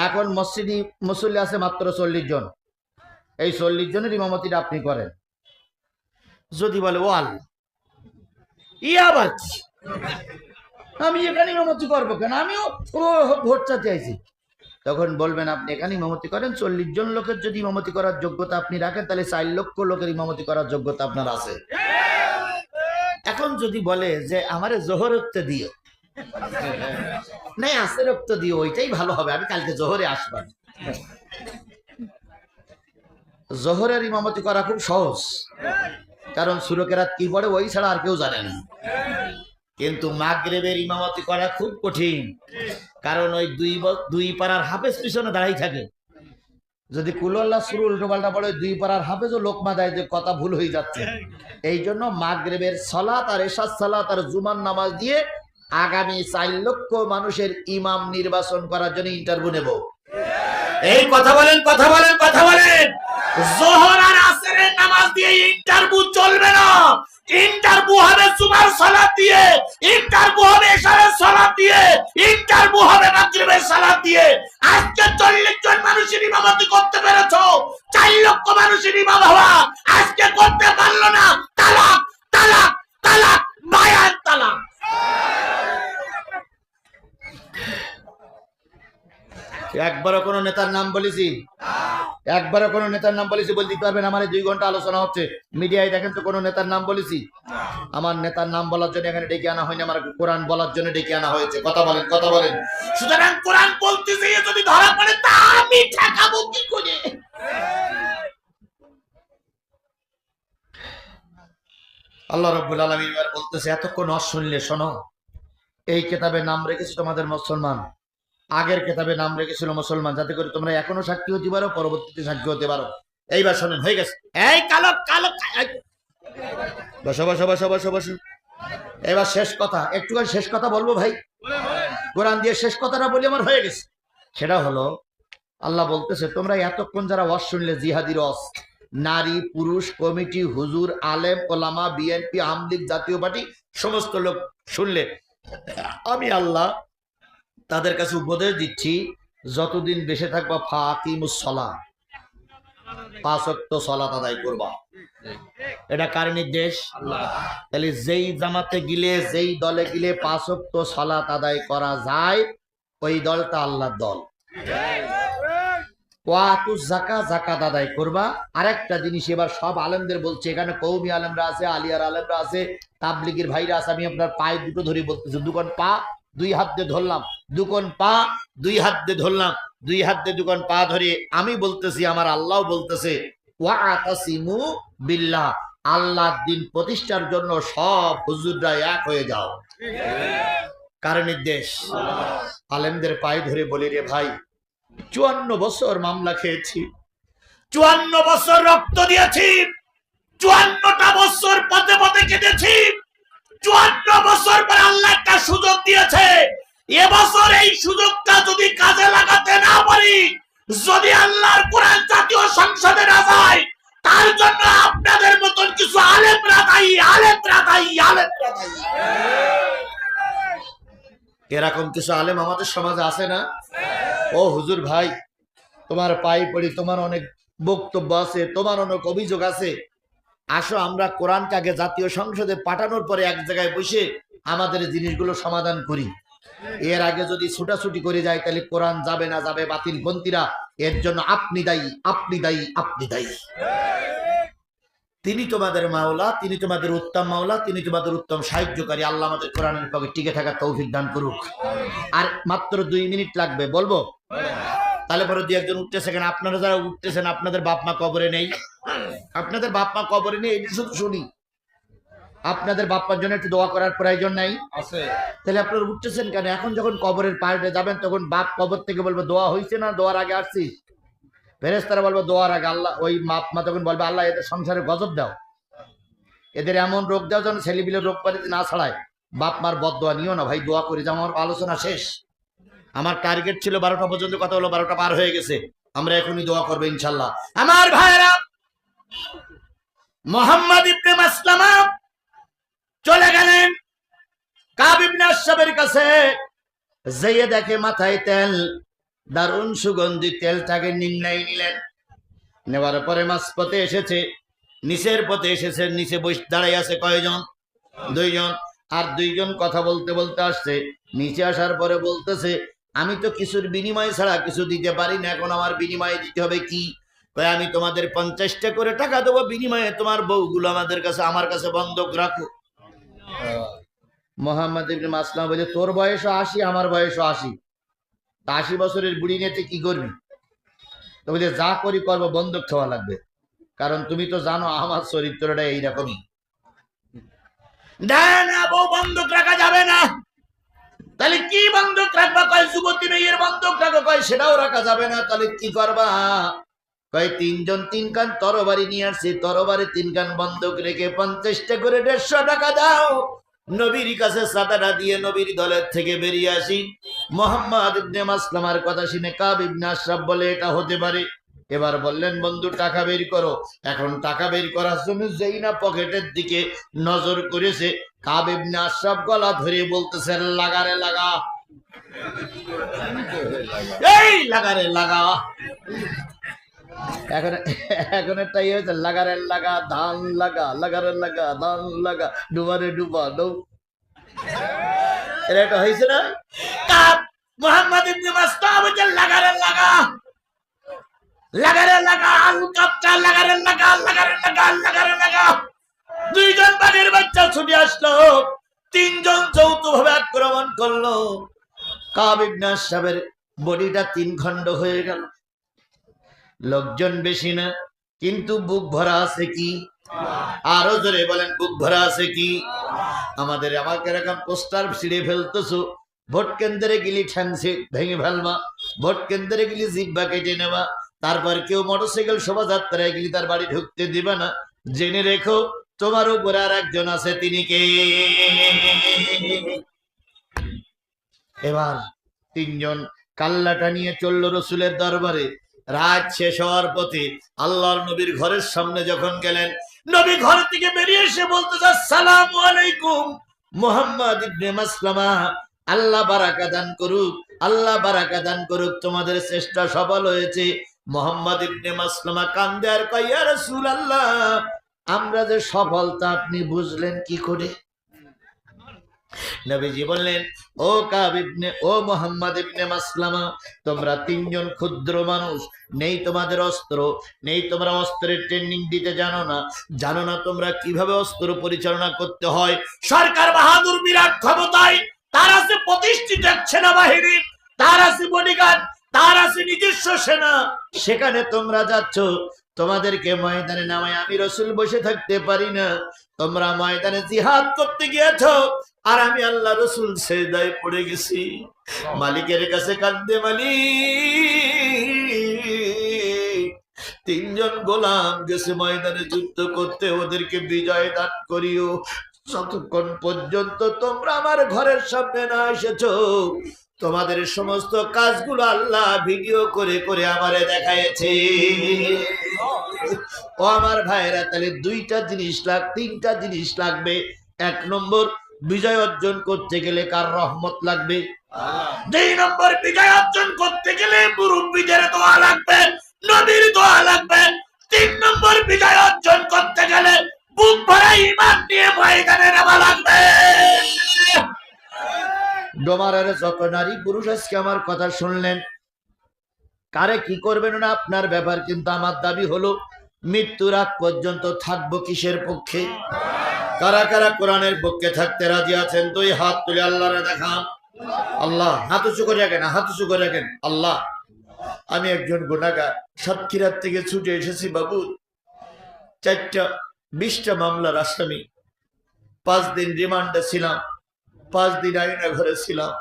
এখন মসজিদে মুসল্লি আছে মাত্র 40 জন, এই 40 জনের ইমামতিটা আপনি করেন। যদি বলে ও আল্লাহ ইয়া বাচ্চি, আমি এখানে ইমামতি করবো কেন, আমিও ভোট চাইতে আইছি, তখন বলবেন আপনি এখানে ইমামতি করেন। 40 জন লোকের যদি ইমামতি করার যোগ্যতা আপনি রাখেন, তাহলে 4 লক্ষ লোকের ইমামতি করার যোগ্যতা আপনার আছে। এখন যদি বলে যে আমারে জোহর রক্ত দিও, নাই আসে রক্ত দিও, ওইটাই ভালো হবে, আমি কালকে জোহরে আসবেন। জোহরের ইমামতি করা খুব সহজ, কারণ সূরা কেরাত কি পড়ে ওই ছাড়া আর কেউ জানে না। কিন্তু মাগরিবের ইমামতি করা খুব কঠিন, কারণ ওই দুই পাড়ার হাফেজ পিছনে দাঁড়াই থাকে। যদি কুল্লাহ সুর উল্টো পাল্টা পড়ে, 2 পাড়ার হাফেজও লোকমা দেয় যে কথা ভুল হয়ে যাচ্ছে। এই জন্য মাগরিবের সালাত আর এশার সালাত আর জুমার নামাজ দিয়ে আগামী 4 লক্ষ মানুষের ইমাম নির্বাচন করার জন্য ইন্টারভিউ নেব। এই কথা বলেন, কথা বলেন, কথা বলেন। যোহর আর আসরের নামাজ দিয়ে ইন্টারভিউ চলবে না। ইন্টারভিউ হবে জুমার সালাত দিয়ে, ইন্টারভিউ হবে এশারের সালাত দিয়ে, ইন্টারভিউ হবে মাগরিবের সালাত দিয়ে। আজকে 40 জন মানুষের ইমামতি করতে পেরেছো, 4 লক্ষ মানুষের ইমাম হওয়া আজকে করতে পারলো না, তালাক তালাক তালাক বায়াত তালাক। একবারও কোনো নেতার নাম বলেছি? একবারও কোনো নেতার নাম বলেছি? বলতে পারবেন আমার 2 ঘন্টা আলোচনা হচ্ছে, মিডিয়ায় দেখেন তো কোনো নেতার নাম বলেছি? আমার নেতার নাম বলার জন্য এখানে ডেকে আনা হয়নি, আমার কোরআন বলার জন্য ডেকে আনা হয়েছে। কথা বলেন, কথা বলেন। সুতরাং কোরআন বলতে গিয়ে যদি ধরা পড়ে, তা আমি ঠেকাবো কি করে? আল্লাহ রাব্বুল আলামিন এবার বলতেছে, এতক্ষণ শুনলে শোনো, এই কিতাবে নাম রেখেছে তোমাদের মুসলমান, আগের কিতাবে নাম রেখেছিল মুসলমান, যাতে করে তোমরা এখনো সাক্ষী হতে পারো, পরবর্তীতে সাক্ষী হতে পারো। এইবার শোনেন, হয়ে গেছে। এই কালো কালো বসো বসো বসো বসো বসো। এবার শেষ কথা, একটুখানি শেষ কথা বলবো ভাই, কোরআন দিয়ে শেষ কথাটা বলি আমার হয়ে গেছে। সেটা হলো, আল্লাহ বলতেছে তোমরা এতক্ষণ যারা ওয়াজ শুনলে, জিহাদির ওয়াজ, নারী পুরুষ কমিটি হুজুর আলেম ওলামা বিএনপি আমলিগ জাতীয় পার্টি সমস্ত লোক শুনলে, আমি আল্লাহ তাদের কাছে উপদেশ দিচ্ছি, যতদিন বেঁচে থাকবা ফাকিমুস সালাহ, 5 ওয়াক্ত সালাত আদায় করবা। এটা কার নির্দেশ? তাহলে যেই জামাতে গিলে, যেই দলে গিলে 5 ওয়াক্ত সালাত আদায় করা যায়, ওই দলটা আল্লাহর দল। জাকাত আদায় করবা। আরেকটা জিনিস এবার সব আলেমদের বলছে, এখানে কওমি আলেমরা আছে, আলিয়ার আলেমরা আছে, তাবলিগের ভাইরা আছে, আমি আপনার পায়ে দুটো ধরে বলতেছি, দুকন পা 2 হাত দিয়ে ধরলাম, দুকন পা 2 হাত দিয়ে ধরলাম, 2 হাত দিয়ে দুকন পা ধরে আমি বলতেছি, আমার আল্লাহ বলতেছে, ওয়াতাসিমু বিল্লাহ, আল্লাহর দিন প্রতিষ্ঠার জন্য সব হুজুররা এক হয়ে যাও। কার নির্দেশ? আলেমদের পায়ে ধরে বলি, রে ভাই, 54 বছর মামলা খেয়েছি, 54 বছর রক্ত দিয়েছি, 54টা বছর পথে পথে কেটেছি, 54 বছর পর আল্লাহ একটা সুযোগ দিয়েছে। এবছর এই সুযোগটা যদি কাজে লাগাতে না পারি, যদি আল্লাহর কোরআন জাতীয় সংসদে না যায়, তার জন্য আপনাদের মতন কিছু আলেমরা দায়ী, আলেমরা দায়ী, আলেমরা দায়ী। এরকম কিছু আলেম আমাদের সমাজে আছে না? ও হুজুর ভাই, তোমার পায়ে পড়ি, তোমার অনেক বক্তব্য আছে, তোমার অনেক অভিযোগ আছে, আসো আমরা কোরআনকে আগে জাতীয় সংসদে পাঠানোর পরে এক জায়গায় বসে আমাদের জিনিসগুলো সমাধান করি। এর আগে যদি ছুটাছুটি করে যায়, তাহলে কোরআন যাবে না, যাবে বাতিল পন্থীরা। এর জন্য আপনি দায়ী, আপনি দায়ী, আপনি দায়ী। তিনি তোমাদের মাওলা, তিনি তোমাদের উত্তম মাওলা, তিনি তোমাদের উত্তম সাহায্যকারী। আল্লাহ আমাদের কোরআনের পক্ষে টিকে থাকার তৌফিক দান করুক। আর মাত্র 2 মিনিট লাগবে, বলবো? তাহলে পরে দুই একজন উঠতেছে কেন? আপনারা যারা উঠতেছেন আপনাদের বাপ মা কবরে নেই? আপনাদের বাপ মা কবরে নেই এটা শুধু শুনি। আপনাদের বাপ্পার জন্য একটু দোয়া করার প্রয়োজন নাই? আছে। তাহলে আপনারা উঠতেছেন কেন? এখন যখন কবরের পাড়ে যাবেন তখন বাপ কবর থেকে বলবে দোয়া হয়েছে না, দোয়ার আগে আসছিস? ফেরেশতারা বলবে দোয়ার আগে। আল্লাহ ওই বাপ মা তখন বলবে আল্লাহ এদের সংসারে গজব দাও, এদের এমন রোগ দাও যেন ছেলেপিলের রোগ পালিতে না ছাড়ায়। বাপ মার বদদোয়া নিও না ভাই, দোয়া করি যে আমার আলোচনা শেষ। আমার টার্গেট ছিল 12টা পর্যন্ত কথা হলো, 12টা পার হয়ে গেছে। আমরা এখনই দোয়া করবো ইনশাল্লাহ। আমার ভাইরা, মুহাম্মদ ইবনে মাসলামা চলে গেলেন কাব ইবনে আশরাফের কাছে। যেয়ে দেখে মাথায় তেল, দারুণ সুগন্ধি, তেলটাকে নিংড়াই নিলেন। নেওয়ার পরে মাঝপথে এসেছে, নিচের পথে এসেছে, নিচে বসে দাঁড়াই আছে কয়জন? 2 জন। আর 2 জন কথা বলতে বলতে আসছে। নিচে আসার পরে বলতেছে আমি তো কিছুর বিনিময় ছাড়া কিছু দিতে পারি না, এখন আমার বিনিময়ে দিতে হবে কি? কয় আমি তোমাদের 50টা করে টাকা দেবো, বিনিময়ে তোমার বউগুলো আমাদের কাছে, আমার কাছে বন্ধক রাখো। মোহাম্মদ ইবনে মাসলামা বলে তোর বয়সও 80, আমার বয়সও 80, 80 বছরের বুড়ি নিয়ে কি করবি? তো বলে যা করি করবো, বন্ধক খাওয়া লাগবে, কারণ তুমি তো জানো আমার চরিত্রটা এইরকমই। না বউ বন্ধক রাখা যাবে না। তাহলে কি বন্ধক রাখবা? কয় যুবতী মেয়ের বন্ধক রাখো। কয় সেটাও রাখা যাবে না। তাহলে কি করবা? কয় 3 জন 3 কান তরবারি নিয়ে আসছি, তরবারি 3 কান বন্ধক রেখে 50টা করে 150 টাকা দাও, নবীর কাছে সাদাটা দিয়ে নবীর দলের থেকে বেরিয়ে আসি। মুহাম্মদ ইবনে মাসলামার কথা শুনে কাব ইবনে আশরাফ বলে এটা হতে পারে। এবার বললেন বন্ধু টাকা বের করো। এখন টাকা বের করার জন্য যেই না পকেটের দিকে নজর করেছে, কাব ইবনে আশরাফ গলা ধরে বলতেছে লাগারে লাগা, এই লাগারে লাগা। এখন এখন একটা ইয়ে হয়েছে লাগারে লাগা, ধান লাগা, লাগারে লাগা, ধান লাগা, ডুবারে ডুবা ডৌ। এটা একটা হয়েছে না? কাব মুহাম্মদ ইবনে মাসলামা বলে লাগারে লাগা, লাগারে লাগা, আলকাপটা লাগারে লাগা, লাগারে লাগা, লাগারে লাগা। 2 জন বাঘের বাচ্চা ছুটে আসলো, 3 জন যৌথভাবে আক্রমণ করলো। কাব ইবনে আশরাফের বডিটা 3 খণ্ড হয়ে গেল। লোকজন বেশি না, কিন্তু বুক ভরা আছে কি? আরো জোরে বলেন বুক ভরা আছে কি? আমাকে এরকম পোস্টার ছিঁড়ে ফেলতেছো, ভোট কেন্দ্রে গেলি ঠ্যাংসে ভেঙে ফেলবা, ভোট কেন্দ্রে গেলি জিহ্বা কেটে নেবা, তারপর কেউ মোটরসাইকেল শোভাযাত্রায় গেলি তার বাড়ি ঢুকতে দিবা না। জেনে রেখো তোমার উপরে আর একজন আছে, তিনি কে? এবার 3 জন কাল্লাটা নিয়ে চললো রসুলের দরবারে। রাত শেষ হওয়ার পথে আল্লাহর নবীর ঘরের সামনে যখন গেলেন, নবী ঘর থেকে বেরিয়ে এসে বলতেছে আসসালামু আলাইকুম মুহাম্মদ ইবনে মাসলামা, আল্লাহ বারাকা দান করুক, আল্লাহ বারাকা দান করুক, তোমাদের চেষ্টা সফল হয়েছে। মুহাম্মদ ইবনে মাসলামা কান্দে আর কয় ইয়া রাসূলুল্লাহ, আমরা যে সফলতা আপনি বুঝলেন কি করে? নবীজি বললেন ও কাব ইবনে, ও মুহাম্মদ ইবনে মাসলামা, তোমরা 3 জন ক্ষুদ্র মানুষ, নেই তোমাদের অস্ত্র, নেই তোমরা অস্ত্রের ট্রেনিং দিতে জানো না, জানো না তোমরা কিভাবে অস্ত্র পরিচালনা করতে হয়। সরকার বাহাদুর বিরাট ক্ষমতায়, তার আছে প্রতিষ্ঠিত এক সেনাবাহিনী, তার আছে বডিগার্ড, তার আছে নিজস্ব সেনা, সেখানে তোমরা যাচ্ছ, তোমাদেরকে ময়দানে নামায় আমি রসুল বসে থাকতে পারি না। তোমরা ময়দানে জিহাদ করতে গিয়েছ, আর আমি আল্লাহ রসুল সেজদায় পড়ে গেছি, মালিকের কাছে কাঁদতে, মালিক 3 জন গোলাম গেছে ময়দানে যুদ্ধ করতে, ওদেরকে বিজয় দান করিও। যতক্ষণ পর্যন্ত তোমরা আমার ঘরের সামনে না এসেছো, তোমাদের সমস্ত কাজগুলো আল্লাহ ভিডিও করে করে আমারে দেখাইছে। ও আমার ভাইরা, তাহলে 2টা জিনিস 3টা জিনিস লাগবে। 1 নম্বর, বিজয় অর্জন করতে গেলে কার রহমত লাগবে? 2 নম্বর, বিজয় অর্জন করতে গেলে মুরব্বিদের দোয়া লাগবে, নবীর দোয়া লাগবে। 3 নম্বর, বিজয় অর্জন করতে গেলে বুক ভরা ঈমান নিয়ে ময়দানে নামা লাগবে। ডোমারের যত নারী পুরুষ আজকে আমার কথা শুনলেন, কারে কি করবেন না আপনার ব্যাপার, কিন্তু আমার দাবি হলো মৃত্যুর আগ পর্যন্ত থাকবো কিসের পক্ষে? কারা কারা কোরআনের পক্ষে থাকতে রাজি আছেন? 2 হাত তুলে আল্লাহরে দেখান। আল্লাহ, হাত উঁচু করে রাখেন, হাত উঁচু করে রাখেন। আল্লাহ, আমি একজন গুনাহগার, সাতক্ষীরার থেকে ছুটে এসেছি বাবু। 4টা 20টা মামলার আসামি, 5 দিন রিমান্ডে ছিলাম, 5 দিন আইনা ঘরে ছিলাম।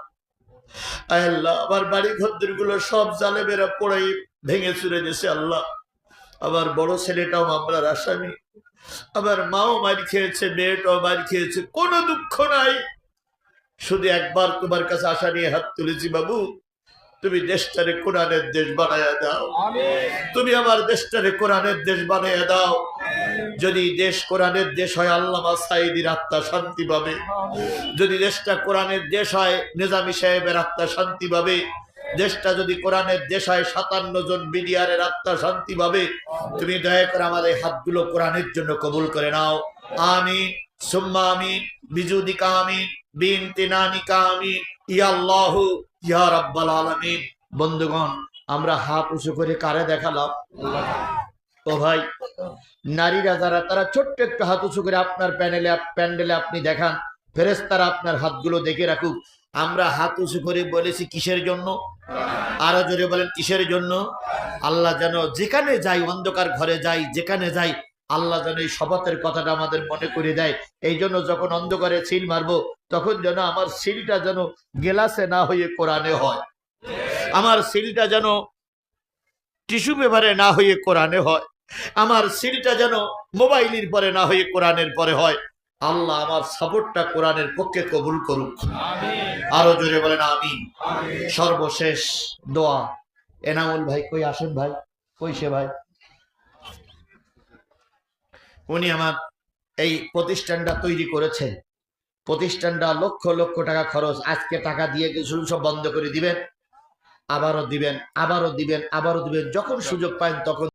আয় আল্লাহ, আমার বাড়ি ঘর গুলো সব জালেমেরা পোড়াই ভেঙে চুরে দিয়েছে আল্লাহ। আমার বড় ছেলেটাও মামলার আসামি, আমার মাও মার খেয়েছে, মেয়েটাও মার খেয়েছে, কোনো দুঃখ নাই। শুধু একবার তোমার কাছে আশা নিয়ে হাত তুলেছি বাবু, তুমি দেশটারে কোরআনের দেশ বানায়া দাও। তুমি আমার দেশটারে কোরআনের দেশ বানায়া দাও। যদি দেশ কোরআনের দেশ হয়, আল্লামা সাঈদীর আত্মা শান্তি পাবে। যদি দেশটা কোরআনের দেশ হয়, নিজামী সাহেবের আত্মা শান্তি পাবে। দেশটা যদি কোরআনের দেশ হয়, 57 জন বিডিআরের আত্মা শান্তি পাবে। তুমি দয়া করে আমার এই হাতগুলো কোরআনের জন্য কবুল করে নাও। আমিন সুম্মা আমিন বিজুদিকা আমিন বিনতিনানিকা আমিন ইয়া আল্লাহু ইয়া রাব্বাল আলামিন। বন্ধুগণ, আমরা হাত উঁচু করে কারে দেখালাম? ও ভাই, নারীরা যারা, তারা ছোট্ট একটু হাত উঁচু করে আপনার প্যান্ডেলে আপনি দেখান, ফেরেশতারা আপনার হাতগুলো দেখে রাখুক। আমরা হাত উঁচু করে বলেছি কিসের জন্য? আরো জোরে বলেন, কিসের জন্য? আল্লাহ যেন যেখানে যাই, অন্ধকার ঘরে যাই, যেখানে যাই, আল্লাহ যেন এই শপথের কথাটা আমাদের মনে করে দেয়। এই জন্য যখন অন্ধকারে সিল মারবো, তখন যেন আমার সিলটা যেন গেলাসে না হয়ে কোরআনে হয়, আমার সিলটা যেন টিস্যু পেপারে না হয়ে কোরআনে হয়, আমার সিলটা যেন মোবাইলের পরে না হয়ে কোরআনের পরে হয়। আল্লাহ আমার সাপোর্টটা কোরআনের পক্ষে কবুল করুক। আরো জোরে বলেন আমিন। সর্বশেষ দোয়া, এনামুল ভাই কই? আসেন ভাই, কই সে ভাই? উনি আমার এই প্রতিষ্ঠানটা তৈরি করেছেন। প্রতিষ্ঠানটা লক্ষ লক্ষ টাকা খরচ। আজকে টাকা দিয়ে কিছু সব বন্ধ করে দিবেন, আবারও দিবেন, আবারও দিবেন, আবারও দিবেন। যখন সুযোগ পান তখন